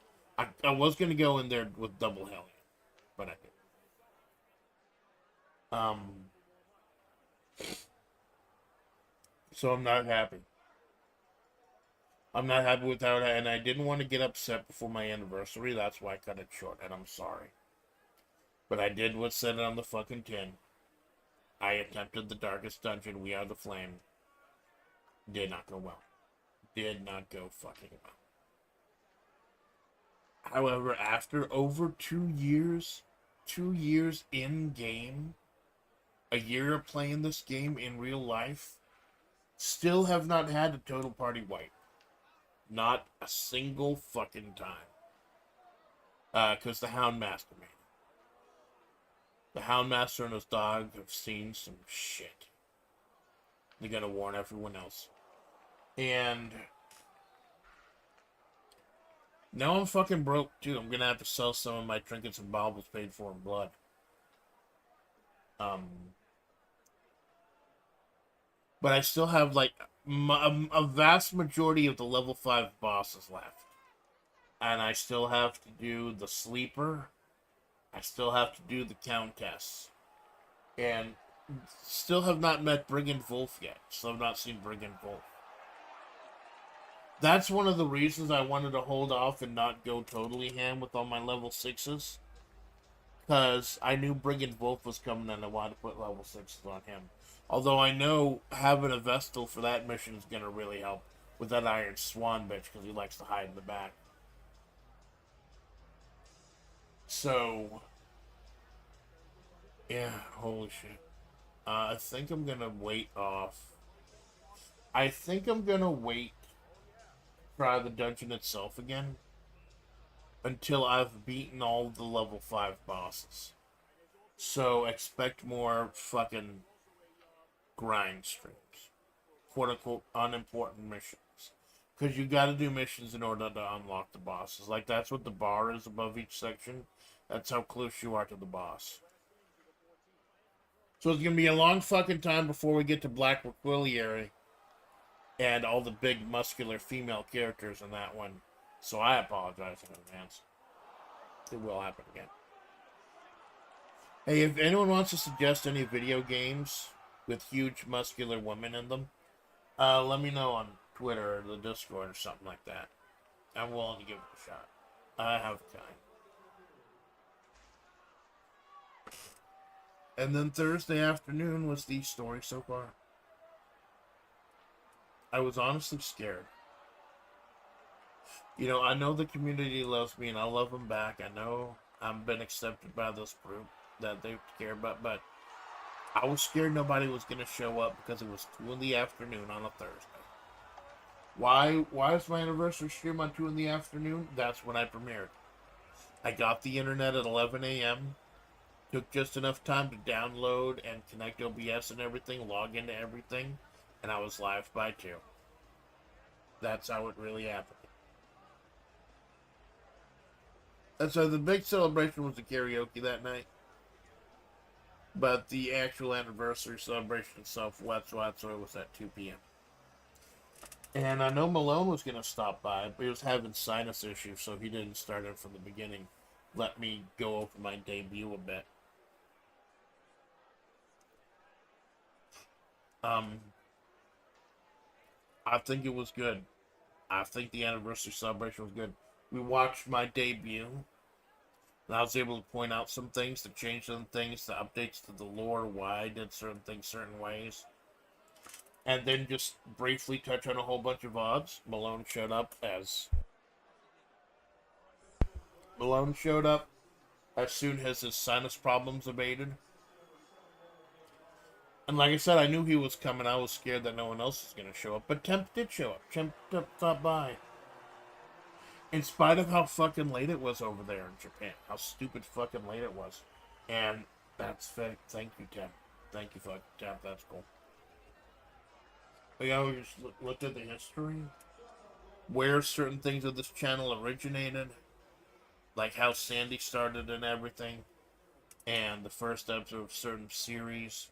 I was going to go in there with double Hellion. But I didn't. So I'm not happy. I'm not happy with that, and I didn't want to get upset before my anniversary. That's why I cut it short, and I'm sorry. But I did what said it on the fucking tin. I attempted the Darkest Dungeon, We Are the Flame. Did not go well. Did not go fucking well. However, after over 2 years in game, a year of playing this game in real life, still have not had a total party wipe. Not a single fucking time. Because the Houndmaster made it. The Houndmaster and his dog have seen some shit. They gotta warn everyone else. And now I'm fucking broke too. I'm gonna have to sell some of my trinkets and baubles paid for in blood. But I still have like a vast majority of the level 5 bosses left. And I still have to do the Sleeper. I still have to do the Countess. And still have not met Brigand Wolf yet. Still have not seen Brigand Wolf. That's one of the reasons I wanted to hold off and not go totally ham with all my level 6s. Because I knew Brigand Wolf was coming and I wanted to put level 6s on him. Although I know having a Vestal for that mission is going to really help with that Iron Swan bitch, because he likes to hide in the back. So, yeah, holy shit. I think I'm gonna wait off. I think I'm gonna wait, try the dungeon itself again, until I've beaten all the level 5 bosses. So expect more fucking grind streams. Quote unquote unimportant missions. Because you gotta do missions in order to unlock the bosses. Like, that's what the bar is above each section. That's how close you are to the boss. So it's gonna be a long fucking time before we get to Black Requiliary and all the big muscular female characters in that one. So I apologize in advance. It will happen again. Hey, if anyone wants to suggest any video games with huge muscular women in them, let me know on Twitter or the Discord or something like that. I'm willing to give it a shot. I have time. And then Thursday afternoon was the story so far. I was honestly scared. You know, I know the community loves me and I love them back. I know I've been accepted by this group that they care about, but I was scared nobody was going to show up because it was 2 in the afternoon on a Thursday. Why is my anniversary stream on 2 in the afternoon? That's when I premiered. I got the internet at 11 a.m. Took just enough time to download and connect OBS and everything, log into everything, and I was live by 2. That's how it really happened. And so the big celebration was the karaoke that night. But the actual anniversary celebration itself, Watsoy, was at 2 p.m. And I know Malone was going to stop by, but he was having sinus issues, so he didn't start it from the beginning. Let me go over my debut a bit. I think it was good. I think the anniversary celebration was good. We watched my debut, and I was able to point out some things, to change some things, the updates to the lore, why I did certain things certain ways. And then just briefly touch on a whole bunch of VODs. Malone showed up as soon as his sinus problems abated. And like I said, I knew he was coming. I was scared that no one else was going to show up. But Temp did show up. Temp stopped by. In spite of how fucking late it was over there in Japan. How stupid fucking late it was. And that's fake. Thank you, Temp. Thank you, fucking Temp. That's cool. But yeah, we just looked at the history. Where certain things of this channel originated. Like how Sandy started and everything. And the first episode of certain series.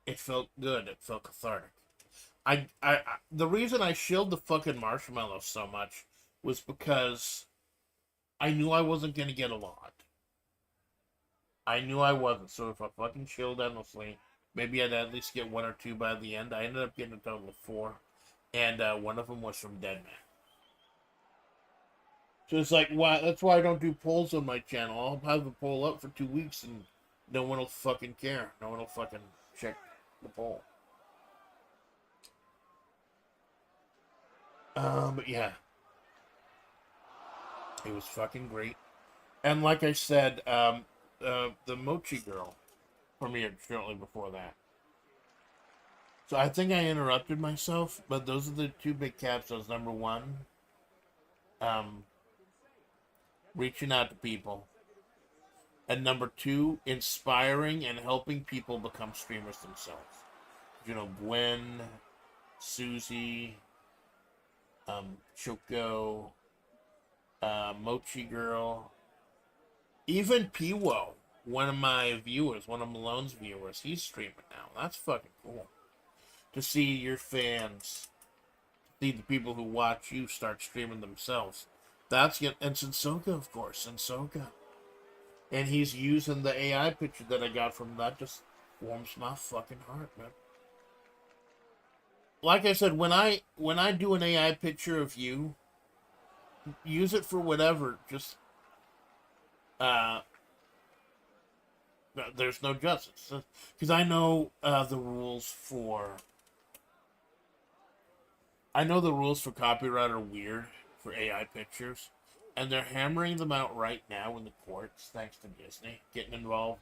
It felt good. It felt cathartic. The reason I shilled the fucking marshmallows so much was because I knew I wasn't gonna get a lot. I knew I wasn't. So if I fucking chilled endlessly, maybe I'd at least get 1 or 2 by the end. I ended up getting a total of 4, and one of them was from Deadman. So it's like, why? That's why I don't do polls on my channel. I'll have the poll up for 2 weeks and no one will fucking care. No one will fucking check the poll. But yeah. It was fucking great. And like I said, the Mochi Girl premiered shortly before that. So I think I interrupted myself, but those are the 2 big capsules. Number 1, reaching out to people. And number 2, inspiring and helping people become streamers themselves. You know, Gwen, Susie, Choco, Mochi Girl, even Piwo, one of my viewers, one of Malone's viewers, he's streaming now. That's fucking cool. To see your fans, see the people who watch you start streaming themselves. That's good. And Sensoka, of course, Sensoka. And he's using the AI picture that I got from that. Just warms my fucking heart, man. Like I said, when I do an AI picture of you, use it for whatever. Just there's no justice, because I know the rules for. I know the rules for copyright are weird for AI pictures, And they're hammering them out right now in the courts, thanks to Disney getting involved.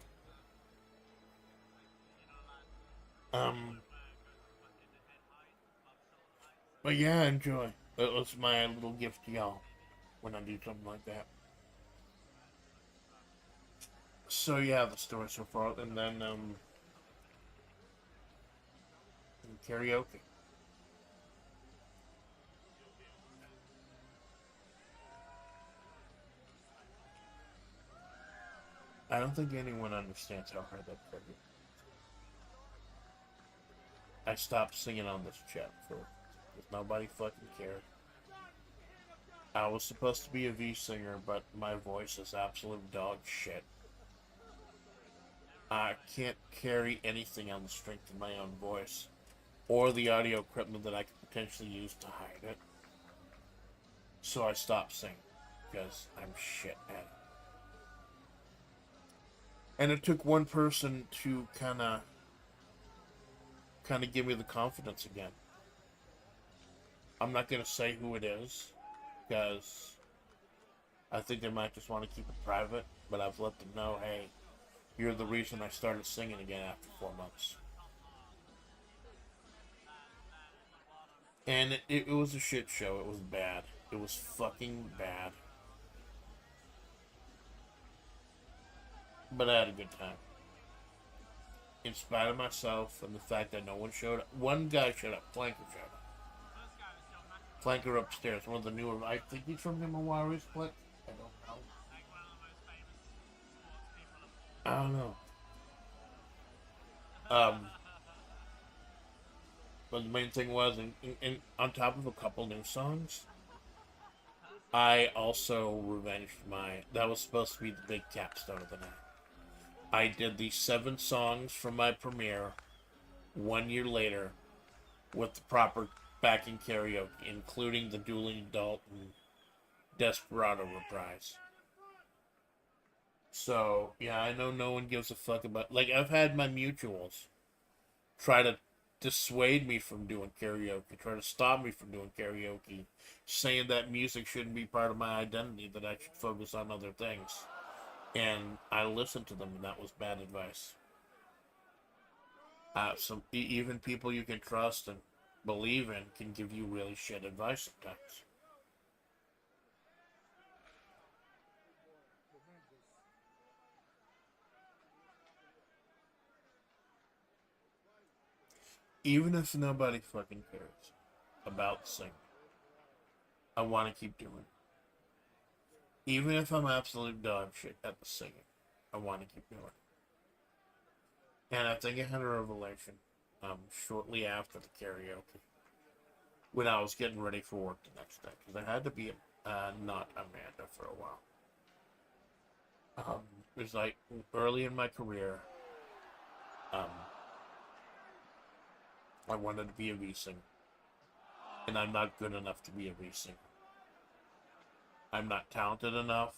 But yeah, enjoy. That was my little gift to y'all when I do something like that. So yeah, the story so far, and then karaoke. I don't think anyone understands how hard that could be. I stopped singing on this chat because nobody fucking cared. I was supposed to be a V singer, but my voice is absolute dog shit. I can't carry anything on the strength of my own voice, or the audio equipment that I could potentially use to hide it. So I stopped singing, because I'm shit at it. And it took one person to kind of give me the confidence again. I'm not going to say who it is, because I think they might just want to keep it private, but I've let them know, hey, you're the reason I started singing again after 4 months. And it was a shit show. It was bad. It was fucking bad. But I had a good time. In spite of myself and the fact that no one showed up. One guy showed up. Flanker showed up. Flanker upstairs. One of the newer. I think he's from the Mawari split. I don't know. I don't know. But the main thing was, on top of a couple new songs, I also revenged my. That was supposed to be the big capstone of the night. I did the 7 songs from my premiere 1 year later with the proper backing karaoke, including the Dueling Adult and Desperado reprise. So, yeah, I know no one gives a fuck about. Like, I've had my mutuals try to dissuade me from doing karaoke, try to stop me from doing karaoke, saying that music shouldn't be part of my identity, that I should focus on other things. And I listened to them, and that was bad advice. Even people you can trust and believe in can give you really shit advice sometimes. Even if nobody fucking cares about singing, I want to keep doing it. Even if I'm absolute dog shit at the singing, I want to keep doing it. And I think I had a revelation shortly after the karaoke when I was getting ready for work the next day, because I had to be not Amanda for a while. It was like early in my career. I wanted to be a V singer, and I'm not good enough to be a V singer. I'm not talented enough.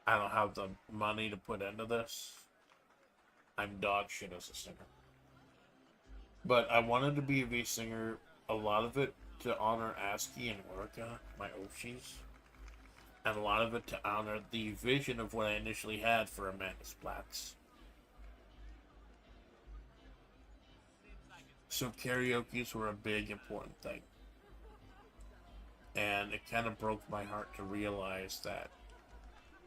I don't have the money to put into this. I'm dog shit as a singer. But I wanted to be a V singer, a lot of it to honor ASCII and Orca, my oshis, and a lot of it to honor the vision of what I initially had for Amanda Splatts. So karaoke's were a big, important thing. And it kind of broke my heart to realize that,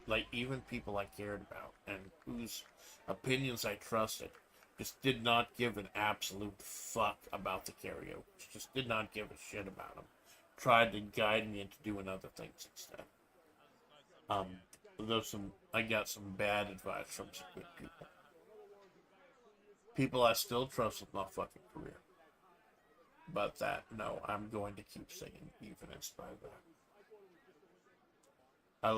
like, even people I cared about and whose opinions I trusted just did not give an absolute fuck about the karaoke. Just did not give a shit about them. Tried to guide me into doing other things instead. I got some bad advice from some good people. People I still trust with my fucking career. But that, no, I'm going to keep singing, even in spite of that. I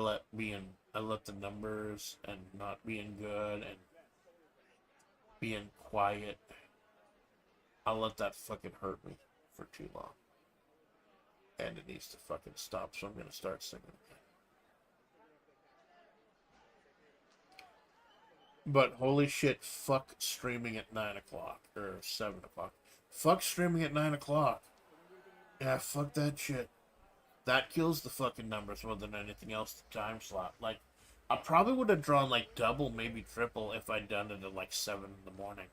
let the numbers and not being good and being quiet, I let that fucking hurt me for too long. And it needs to fucking stop, so I'm gonna start singing again. But holy shit, fuck streaming at 9 o'clock, or 7 o'clock. Fuck streaming at 9 o'clock. Yeah, fuck that shit. that kills the fucking numbers more than anything else. The time slot, like, I probably would have drawn like double, maybe triple, if I'd done it at like 7 in the morning.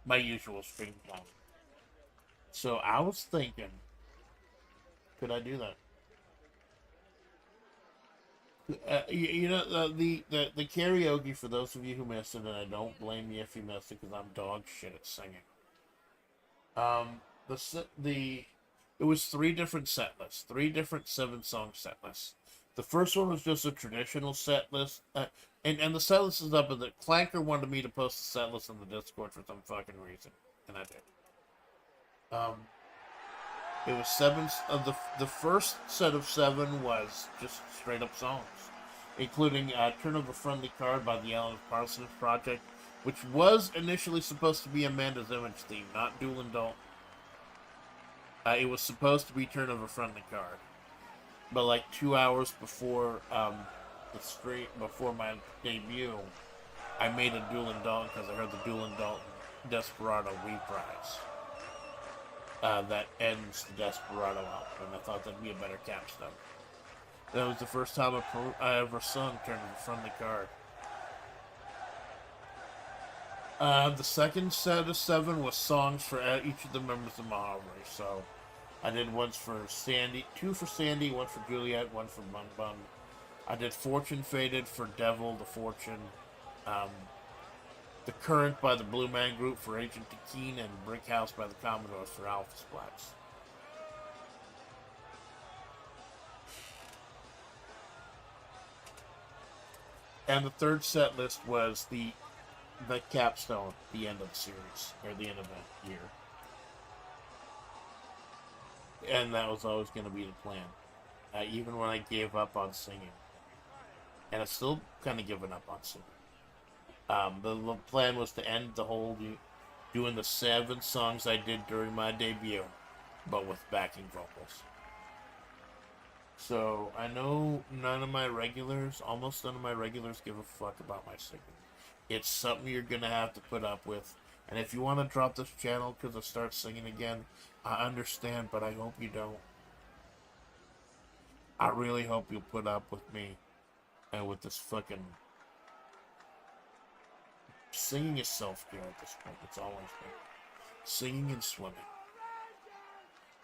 My usual stream time. So I was thinking, could I do that? You know, the karaoke, for those of you who missed it, and I don't blame you if you missed it because I'm dog shit at singing. The it was 3 different set lists, 3 different 7-song set lists. The first one was just a traditional set list, and the set list is up. And the Clanker wanted me to post the set list on the Discord for some fucking reason, and I did. It was 7. The first set of 7 was just straight up songs, including "Turn of a Friendly Card" by the Alan Parsons Project, which was initially supposed to be Amanda's Image theme, not Doolin Dalton. It was supposed to be "Turn of a Friendly Card," but like 2 hours before before my debut, I made a Doolin Dalton because I heard the Doolin Dalton Desperado reprise that ends the Desperado album, and I thought that'd be a better capstone. That was the first time I ever sung "Turn of a Friendly Card." The second set of 7 was songs for each of the members of Mahavri. So I did ones for Sandy, 2 for Sandy, 1 for Juliet, 1 for Bun Bun. I did Fortune Faded for Devil, the Fortune. The Current by the Blue Man Group for Agent Takeen, and Brick House by the Commodores for Alpha Splatts. And the third set list was the capstone, the end of the series, or the end of the year. And that was always going to be the plan. Even when I gave up on singing. And I still kind of given up on singing. The plan was to end the whole doing the 7 songs I did during my debut, but with backing vocals. So I know almost none of my regulars give a fuck about my singing. It's something you're gonna have to put up with. And if you want to drop this channel because I start singing again, I understand, but I hope you don't. I really hope you'll put up with me and with this fucking... Singing is self-care at this point. It's always been. Singing and swimming.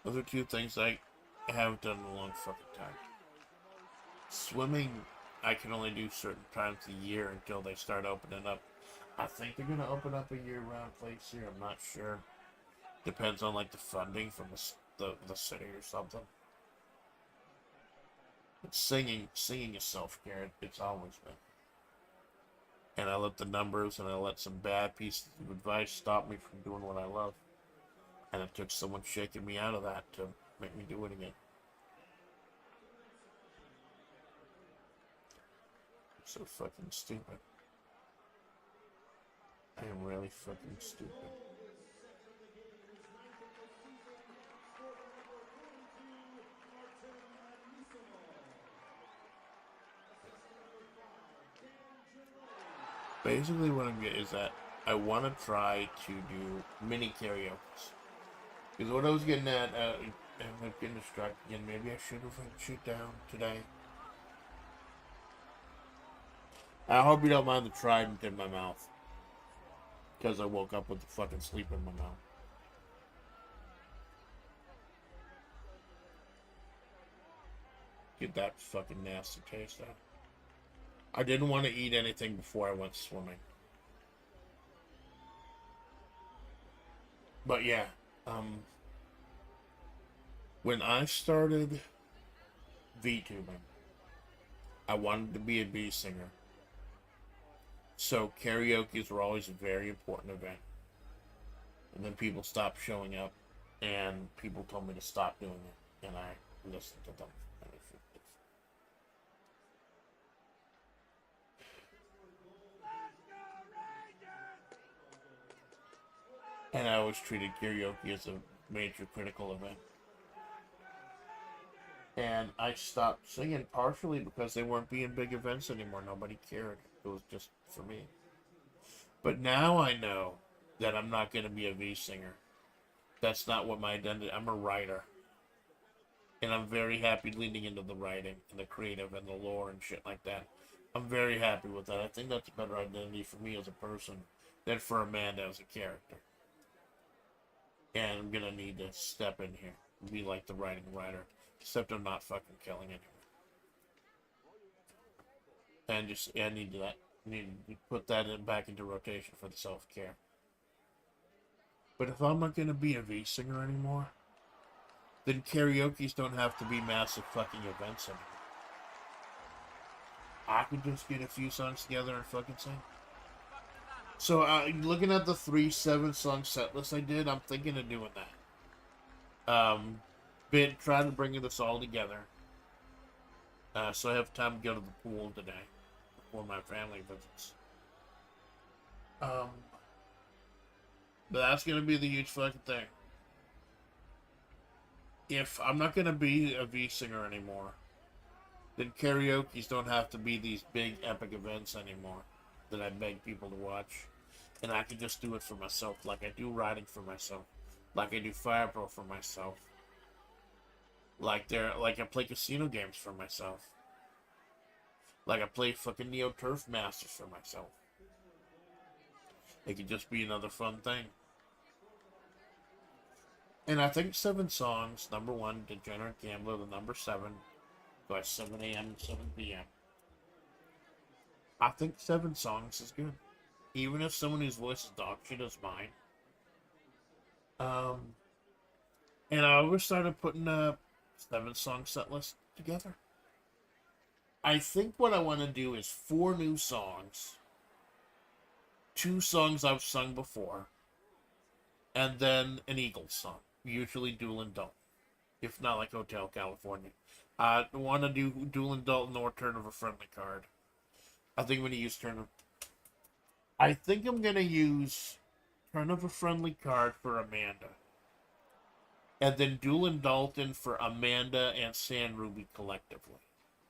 Those are 2 things I haven't done in a long fucking time. Swimming, I can only do certain times a year until they start opening up. I think they're going to open up a year-round place here. I'm not sure. Depends on, like, the funding from the city or something. But singing is self-care. It's always been. And I let the numbers and I let some bad pieces of advice stop me from doing what I love. And it took someone shaking me out of that to make me do it again. I'm so fucking stupid. I am really fucking stupid. Basically what I'm getting is that I want to try to do mini karaoke. Because what I was getting at, I'm getting distracted again. Maybe I should have shut down today. I hope you don't mind the trident in my mouth. Because I woke up with the fucking sleep in my mouth. Get that fucking nasty taste out. I didn't want to eat anything before I went swimming. But yeah, when I started VTubing, I wanted to be a B singer. So karaoke's were always a very important event. And then people stopped showing up, and people told me to stop doing it, and I listened to them. And I always treated karaoke as a major critical event. And I stopped singing partially because they weren't being big events anymore. Nobody cared. It was just for me. But now I know that I'm not going to be a V singer. That's not what my identity... I'm a writer. And I'm very happy leaning into the writing and the creative and the lore and shit like that. I'm very happy with that. I think that's a better identity for me as a person than for Amanda as a character. And I'm gonna need to step in here and be like the writing writer, except I'm not fucking killing anyone. And just I need to put that back into rotation for the self-care. But if I'm not gonna be a V singer anymore, then karaoke's don't have to be massive fucking events anymore. I could just get a few songs together and fucking sing. So, looking at the 3 7-song set list I did, I'm thinking of doing that. Been trying to bring this all together. So I have time to go to the pool today before my family visits. But that's gonna be the huge fucking thing. If I'm not gonna be a V singer anymore, then karaoke's don't have to be these big epic events anymore that I beg people to watch. And I can just do it for myself, like I do writing for myself, like I do Fire Pro for myself, like I play casino games for myself, like I play fucking Neo Turf Masters for myself. It could just be another fun thing. And I think 7 songs, number 1, Degenerate Gambler, the number 7, by 7 a.m. and 7 p.m. I think 7 songs is good. Even if someone whose voice is dog shit as mine. And I always started putting a 7-song set list together. I think what I want to do is 4 new songs, 2 songs I've sung before, and then an Eagles song, usually Doolin Dalton, if not like Hotel California. I want to do Doolin Dalton or Turn of a Friendly Card. I think I'm going to use I think I'm going to use Turn of a Friendly Card for Amanda. And then Doolin Dalton for Amanda and San Ruby collectively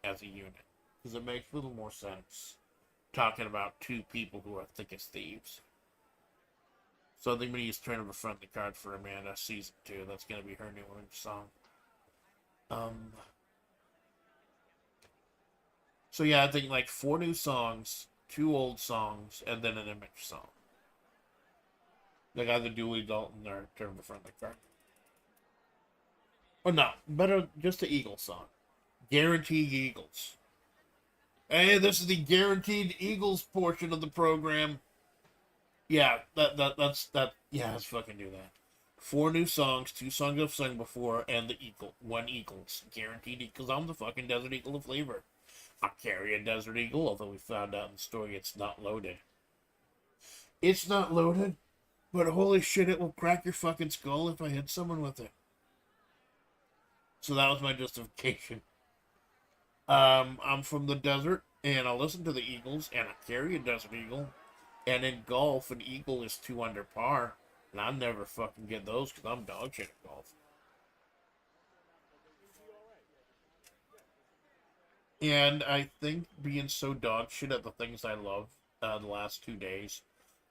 as a unit. Because it makes a little more sense talking about 2 people who are thick as thieves. So I think I'm going to use Turn of a Friendly Card for Amanda season 2. That's going to be her new song. So yeah, I think like 4 new songs, 2 old songs, and then an image song. Like either Dooley Dalton or Turn of a Friendly Card. Oh no, better just the Eagles song. Guaranteed Eagles. Hey, this is the Guaranteed Eagles portion of the program. Yeah, that's. Yeah, let's fucking do that. 4 new songs, 2 songs I've sung before, and the Eagle. 1 Eagles. Guaranteed Eagles. I'm the fucking Desert Eagle of flavor. I carry a Desert Eagle, although we found out in the story it's not loaded. It's not loaded, but holy shit, it will crack your fucking skull if I hit someone with it. So that was my justification. I'm from the desert, and I listen to the Eagles, and I carry a Desert Eagle. And in golf, an Eagle is 2 under par. And I never fucking get those because I'm dog shit at golf. And I think being so dog shit at the things I love the last 2 days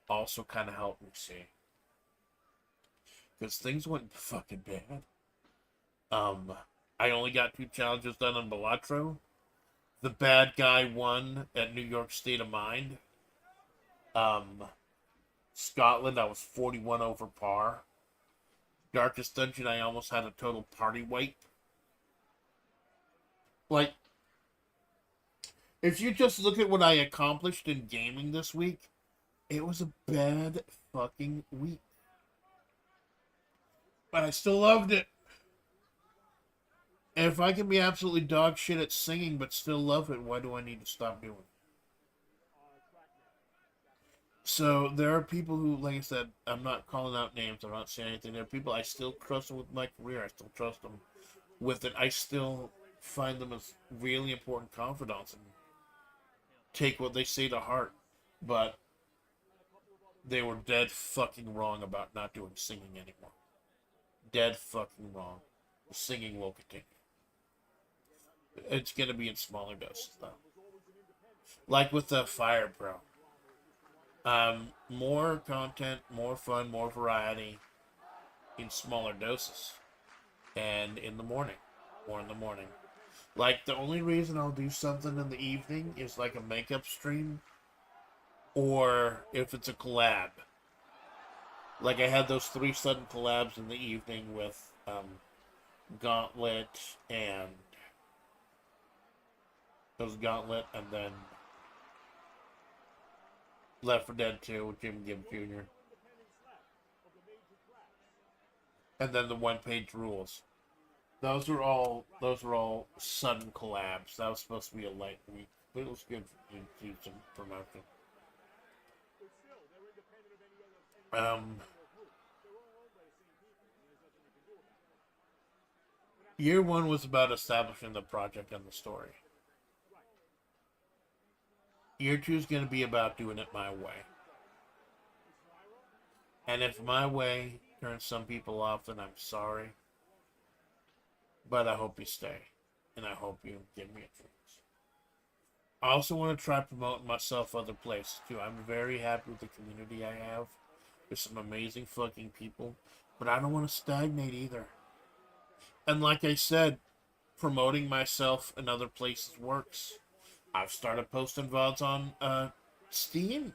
also kind of helped me see. Because things went fucking bad. I only got 2 challenges done on Balatro. The bad guy won at New York State of Mind. Scotland, I was 41 over par. Darkest Dungeon, I almost had a total party wipe. Like, if you just look at what I accomplished in gaming this week, it was a bad fucking week. But I still loved it. And if I can be absolutely dog shit at singing but still love it, why do I need to stop doing it? So there are people who, like I said, I'm not calling out names, I'm not saying anything. There are people I still trust them with my career. I still trust them with it. I still find them as really important confidants and take what they say to heart. But they were dead fucking wrong about not doing singing anymore. Dead fucking wrong. The singing will continue. It's going to be in smaller doses, though. Like with the Fire Pro. More content, more fun, more variety in smaller doses. And in the morning. or in the morning. Like, the only reason I'll do something in the evening is like a makeup stream, or if it's a collab. Like, I had those 3 sudden collabs in the evening with Gauntlet and then Left 4 Dead 2 with Jim Gibb Jr. And then the one-page rules. Those were all sudden collabs. That was supposed to be a light week, but it was good to do some promotion. Year 1 was about establishing the project and the story. Year 2 is going to be about doing it my way. And if my way turns some people off, then I'm sorry. But I hope you stay. And I hope you give me a chance. I also want to try promoting myself other places too. I'm very happy with the community I have. There's some amazing fucking people. But I don't want to stagnate either. And like I said, promoting myself in other places works. I've started posting VODs on Steam.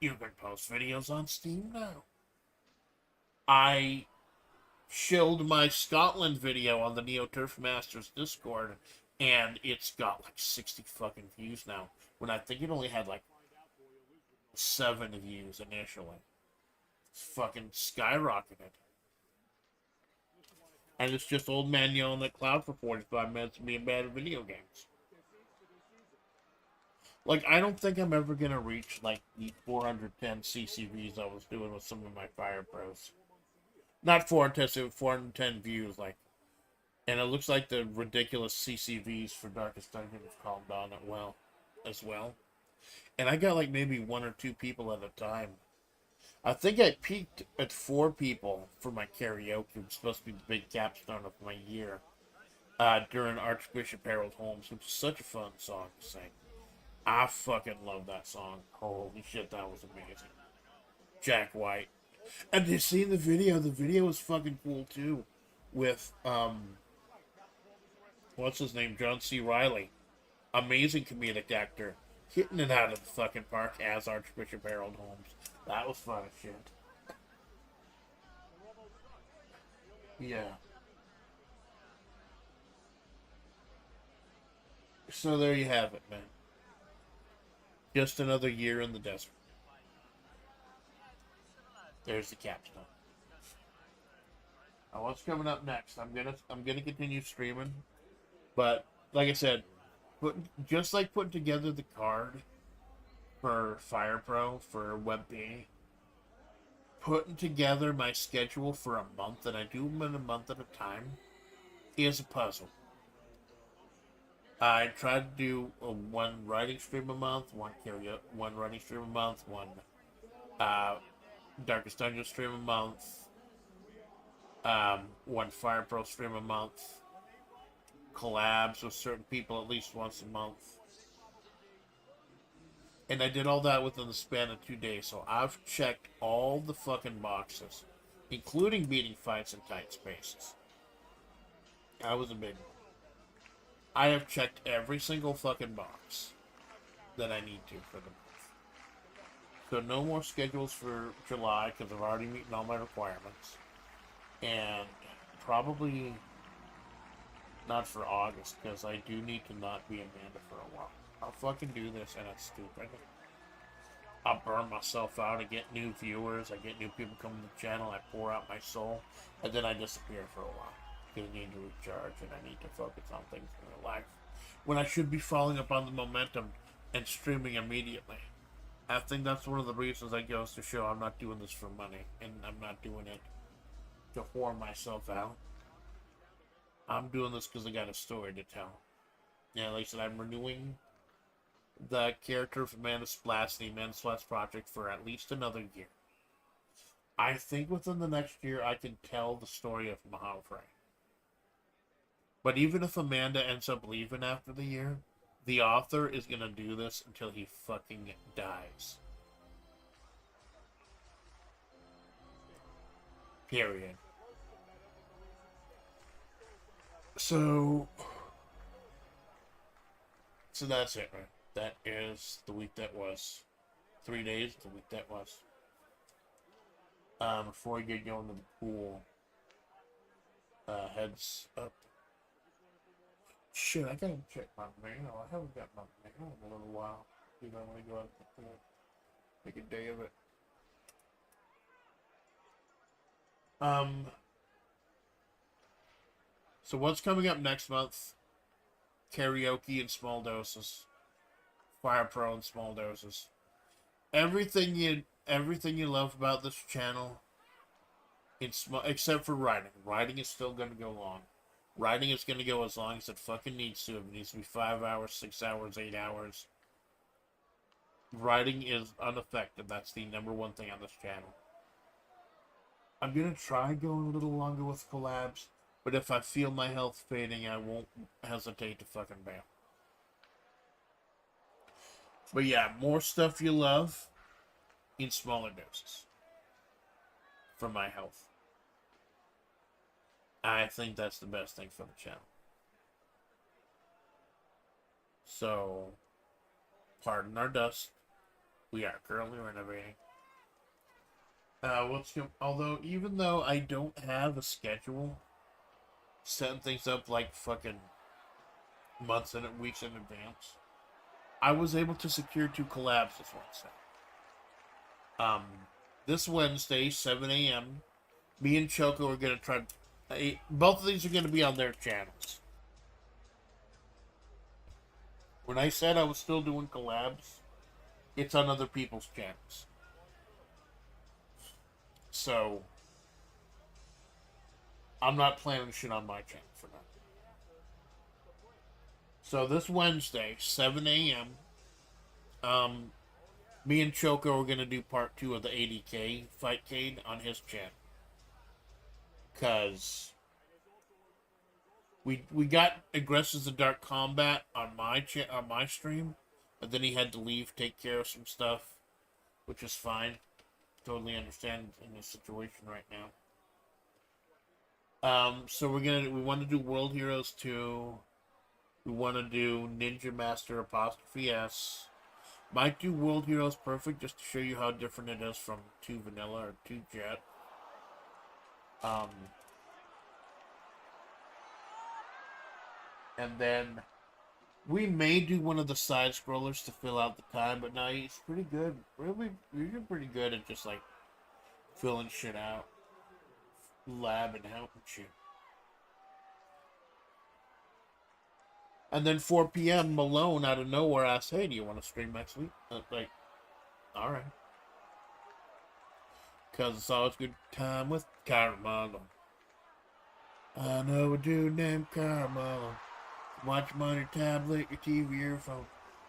You can post videos on Steam now. I shilled my Scotland video on the Neo Turf Masters Discord, and it's got like 60 fucking views now, when I think it only had like 7 views initially. It's fucking skyrocketed. And it's just old man yelling at cloud for 45 minutes and being bad at video games. Like, I don't think I'm ever gonna reach like the 410 CCVs I was doing with some of my Fire Pros. Not 410, 410 views, like. And it looks like the ridiculous CCVs for Darkest Dungeon have calmed down as well. And I got like maybe 1 or 2 people at a time. I think I peaked at 4 people for my karaoke. It was supposed to be the big capstone of my year. During Archbishop Harold Holmes, which is such a fun song to sing. I fucking love that song. Holy shit, that was amazing. Jack White. And you seen the video? The video was fucking cool too. With, what's his name? John C. Reilly. Amazing comedic actor. Hitting it out of the fucking park as Archbishop Harold Holmes. That was fun as shit. Yeah. So there you have it, man. Just another year in the desert. There's the capstone. Now what's coming up next? I'm gonna continue streaming, but like I said, just like putting together the card for Fire Pro for WebP, putting together my schedule for a month, and I do them in a month at a time, is a puzzle. I try to do one writing stream a month, one writing stream a month, one Darkest Dungeon stream a month, one Fire Pro stream a month, collabs with certain people at least once a month. And I did all that within the span of 2 days, so I've checked all the fucking boxes, including beating fights in tight spaces. I was a big one. I have checked every single fucking box that I need to for the month. So no more schedules for July, because I've already meeting all my requirements. And probably not for August, because I do need to not be Amanda for a while. I'll fucking do this, and it's stupid. I'll burn myself out, I get new viewers, I get new people coming to the channel, I pour out my soul, and then I disappear for a while. Because I need to recharge, and I need to focus on things in my life. When I should be following up on the momentum and streaming immediately. I think that's one of the reasons that goes to show I'm not doing this for money, and I'm not doing it to whore myself out. I'm doing this because I got a story to tell. Yeah, like I said, I'm renewing the character of Amanda Splatts, the Amanda Splatts project, for at least another year. I think within the next year I can tell the story of Mahavre. But even if Amanda ends up leaving after the year, the author is going to do this until he fucking dies. Period. So that's it, right? That is the week that was. 3 days, the week that was. Before we get going to the pool, heads up. Shit, I gotta check my mail. I haven't got my mail in a little while. Dude, I want to go out to the pool. Make a day of it. So what's coming up next month? Karaoke in small doses. Fire Pro in small doses. Everything you love about this channel, except for writing. Writing is still gonna go long. Writing is gonna go as long as it fucking needs to. If it needs to be 5 hours, 6 hours, 8 hours. Writing is unaffected. That's the number one thing on this channel. I'm gonna try going a little longer with collabs, but if I feel my health fading, I won't hesitate to fucking bail. But yeah, more stuff you love in smaller doses for my health. I think that's the best thing for the channel. So, pardon our dust. We are currently renovating. Although, even though I don't have a schedule, setting things up like fucking months and weeks in advance, I was able to secure 2 collabs this Wednesday. This Wednesday, 7 a.m., me and Choco are going to try... both of these are going to be on their channels. When I said I was still doing collabs, it's on other people's channels. So, I'm not planning shit on my channel for now. So this Wednesday, 7 a.m., me and Choco are going to do part 2 of the 80K Fightcade on his channel. Because we got Aggressives of Dark Combat on my stream, but then he had to leave, take care of some stuff, which is fine. Totally understand in this situation right now. So we want to do World Heroes 2. We want to do Ninja Master Apostrophe S. Might do World Heroes Perfect just to show you how different it is from 2 Vanilla or 2 Jet. And then we may do one of the side scrollers to fill out the time, but no, he's pretty good. Really, you're pretty good at just like filling shit out, lab and helping shit. And then 4 p.m. Malone out of nowhere asked, "Hey, do you want to stream next week?" Like, all right, because it's always good time with Carmelo. I know a dude named Carmelo. Watch him on your tablet, your TV, your phone.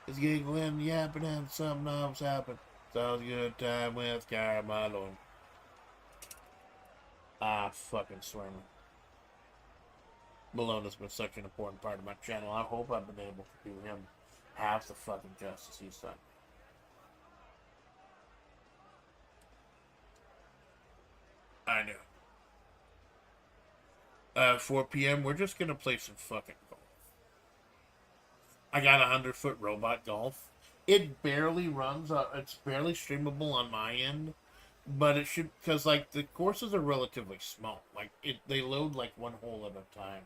It's giggling, yapping, and something else happen. It's always a good time with Carmelo. Fucking swear me. Malone has been such an important part of my channel. I hope I've been able to do him half the fucking justice he's done. I know. 4 p.m. We're just gonna play some fucking golf. I got a 100-foot robot golf. It barely runs. It's barely streamable on my end, but it should, because like the courses are relatively small. Like they load like 1 hole at a time.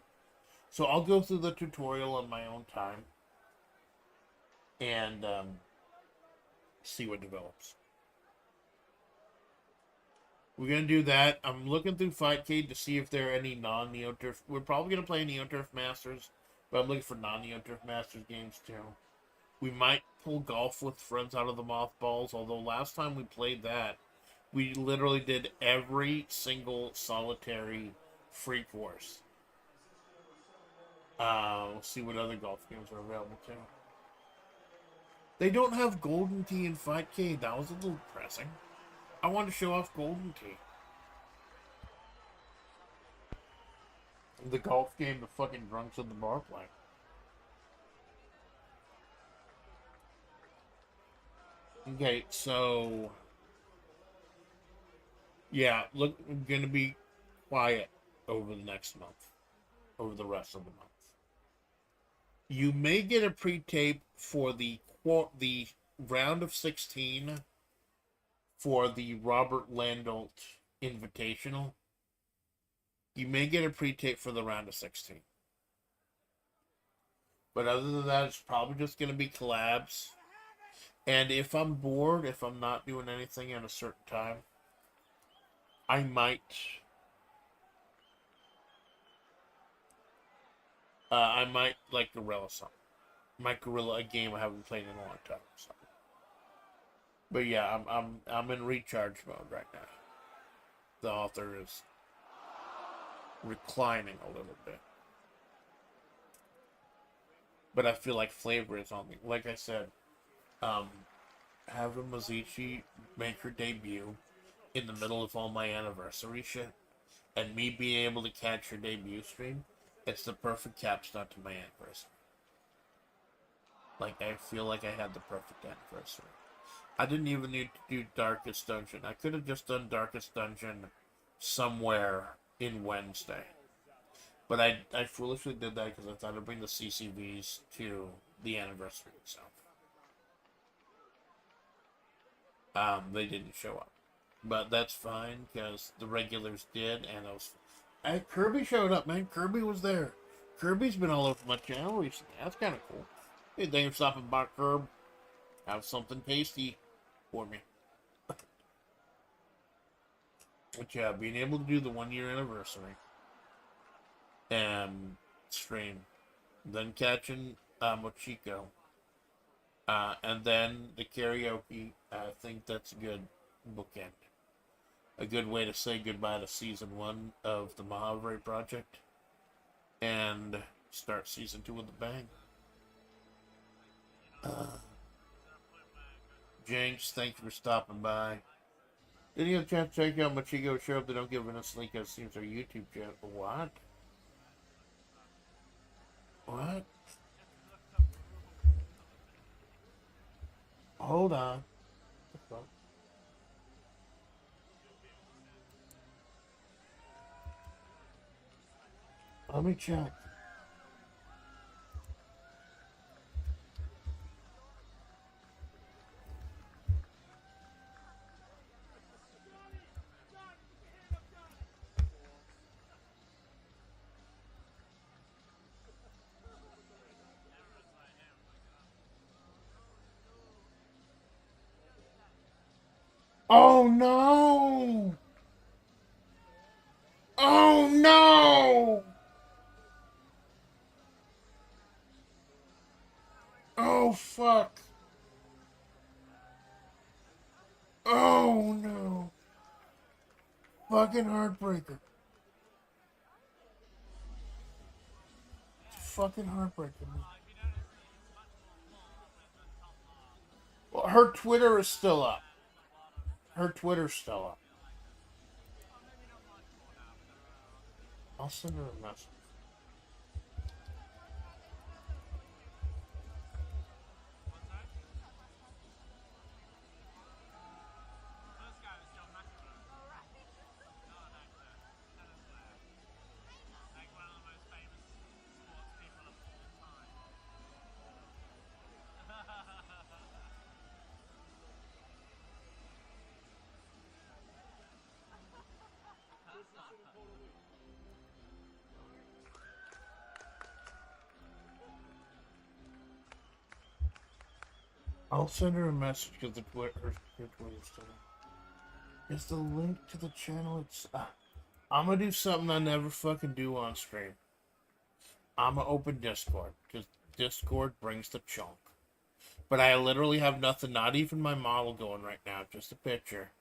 So I'll go through the tutorial on my own time and see what develops. We're going to do that. I'm looking through Fightcade to see if there are any non-Neo-Turf. We're probably going to play Neo-Turf Masters, but I'm looking for non-Neo-Turf Masters games too. We might pull Golf with Friends out of the mothballs, although last time we played that, we literally did every single solitary free course. We'll see what other golf games are available too. They don't have Golden Tee in Fightcade. That was a little depressing. I wanted to show off Golden Tee. The golf game the fucking drunks at the bar play. Okay, so yeah, look, I'm gonna be quiet over the next month. over the rest of the month. You may get a pre-tape for the round of 16 for the Robert Landolt Invitational. You may get a pre-tape for the round of 16. But other than that, it's probably just going to be collabs. And if I'm bored, if I'm not doing anything at a certain time, I might like Gorilla something. My Gorilla, a game I haven't played in a long time. So. But yeah, I'm in recharge mode right now. The author is reclining a little bit. But I feel like FlaVR is on me. Like I said, having Mazichi make her debut in the middle of all my anniversary shit, and me being able to catch her debut stream, it's the perfect capstone to my anniversary. Like, I feel like I had the perfect anniversary. I didn't even need to do Darkest Dungeon. I could have just done Darkest Dungeon somewhere in Wednesday. But I foolishly did that because I thought I'd bring the CCVs to the anniversary itself. They didn't show up. But that's fine because the regulars did, and I was... Kirby showed up, man. Kirby was there. Kirby's been all over my channel recently. That's kind of cool. Hey, thank you for stopping by, Kirb. Have something tasty for me. But yeah, being able to do the 1 year anniversary and stream, then catching Mochiko, and then the karaoke, I think that's a good bookend. A good way to say goodbye to season 1 of the Mahavri Project and start season 2 with a bang. Jinx, thank you for stopping by. Did you have a chance to check out Mochiko show up? They don't give us a link as it seems our YouTube channel. What? What? Hold on. Let me check. Oh no! Oh no! Oh fuck! Oh no! Fucking heartbreaker. It's fucking heartbreaker, man. Well, her Twitter is still up. Her Twitter's still up. I'll send her a message. I'll send her a message because her Twitter's still up. Is the link to the channel? I'm gonna do something I never fucking do on stream. I'm gonna open Discord because Discord brings the chunk. But I literally have nothing, not even my model going right now, just a picture.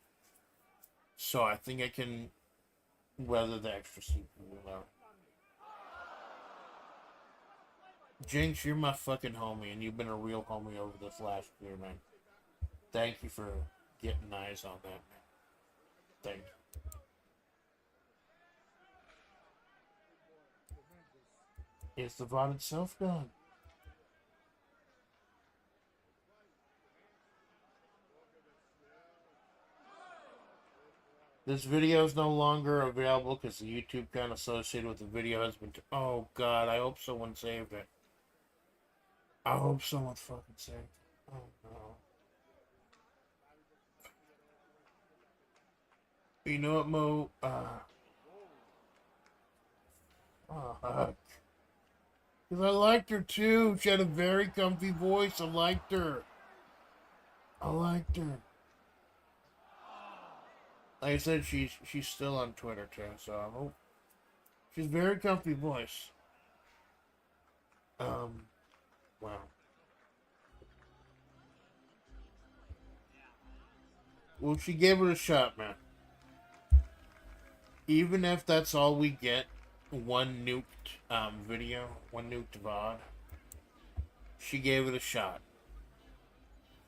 So I think I can weather the extra sleep. Jinx, you're my fucking homie, and you've been a real homie over this last year, man. Thank you for getting eyes on that, man. Thank you. Is the VOD itself gone? This video is no longer available because the YouTube account associated with the video has been. Oh God! I hope someone saved it. I hope someone fucking saved it. Oh no. You know what, Mo? Fuck. Because I liked her too. She had a very comfy voice. I liked her. I liked her. Like I said, she's still on Twitter too, so I hope. She's a very comfy voice. Wow. Well, she gave it a shot, man. Even if that's all we get, one nuked video, one nuked VOD, she gave it a shot.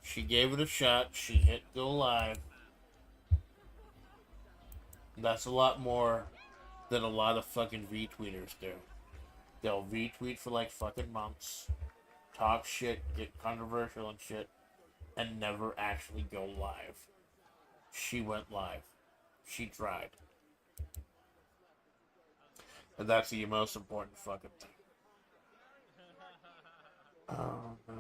She gave it a shot. She hit go live. That's a lot more than a lot of fucking V-tweeters do. They'll V-tweet for like fucking months, talk shit, get controversial and shit, and never actually go live. She went live. She tried. And that's the most important fucking thing. Oh, no.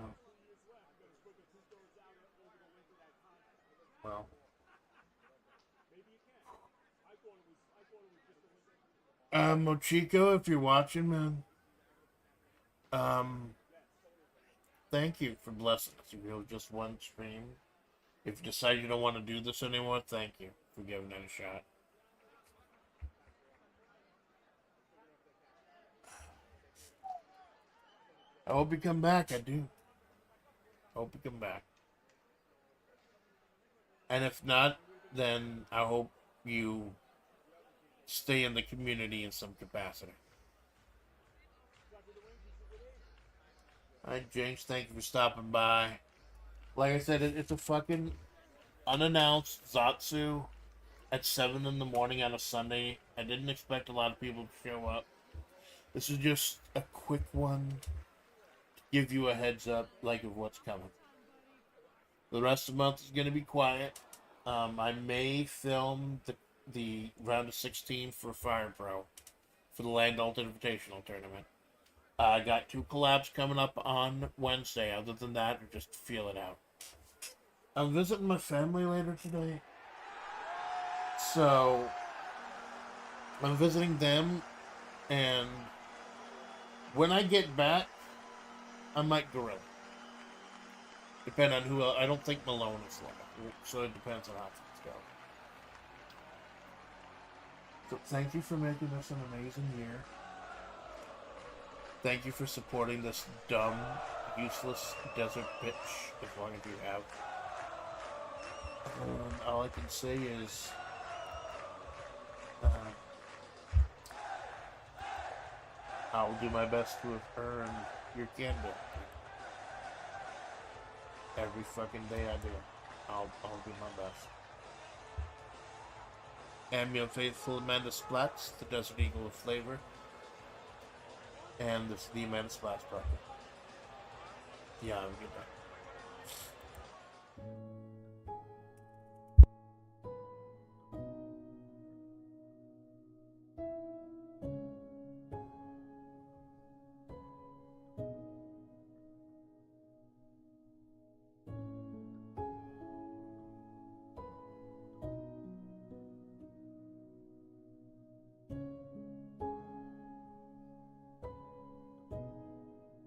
Well. Mochico, if you're watching, man. Thank you for blessing us. You know, just one stream. If you decide you don't want to do this anymore, thank you for giving it a shot. I hope you come back. I do. I hope you come back. And if not, then I hope you stay in the community in some capacity. Alright, James, thank you for stopping by. Like I said, it's a fucking unannounced Zatsu at 7 in the morning on a Sunday. I didn't expect a lot of people to show up. This is just a quick one to give you a heads up, like, of what's coming. The rest of the month is going to be quiet. I may film the round of 16 for Fire Pro for the Land Alt Invitational Tournament. I got 2 collabs coming up on Wednesday. Other than that, just feel it out. I'm visiting my family later today. So, I'm visiting them, and when I get back, I might gorilla. Depend on who else. I don't think Malone is there, so it depends on how things go. So thank you for making this an amazing year. Thank you for supporting this dumb, useless desert bitch as long as you have. And all I can say is, I'll do my best with her and your candle. Every fucking day I do. I'll do my best. I'm your faithful Amanda Splatts, the Desert Eagle of Flavor. And this is the Amanda Splatts Project. Yeah, have a good night.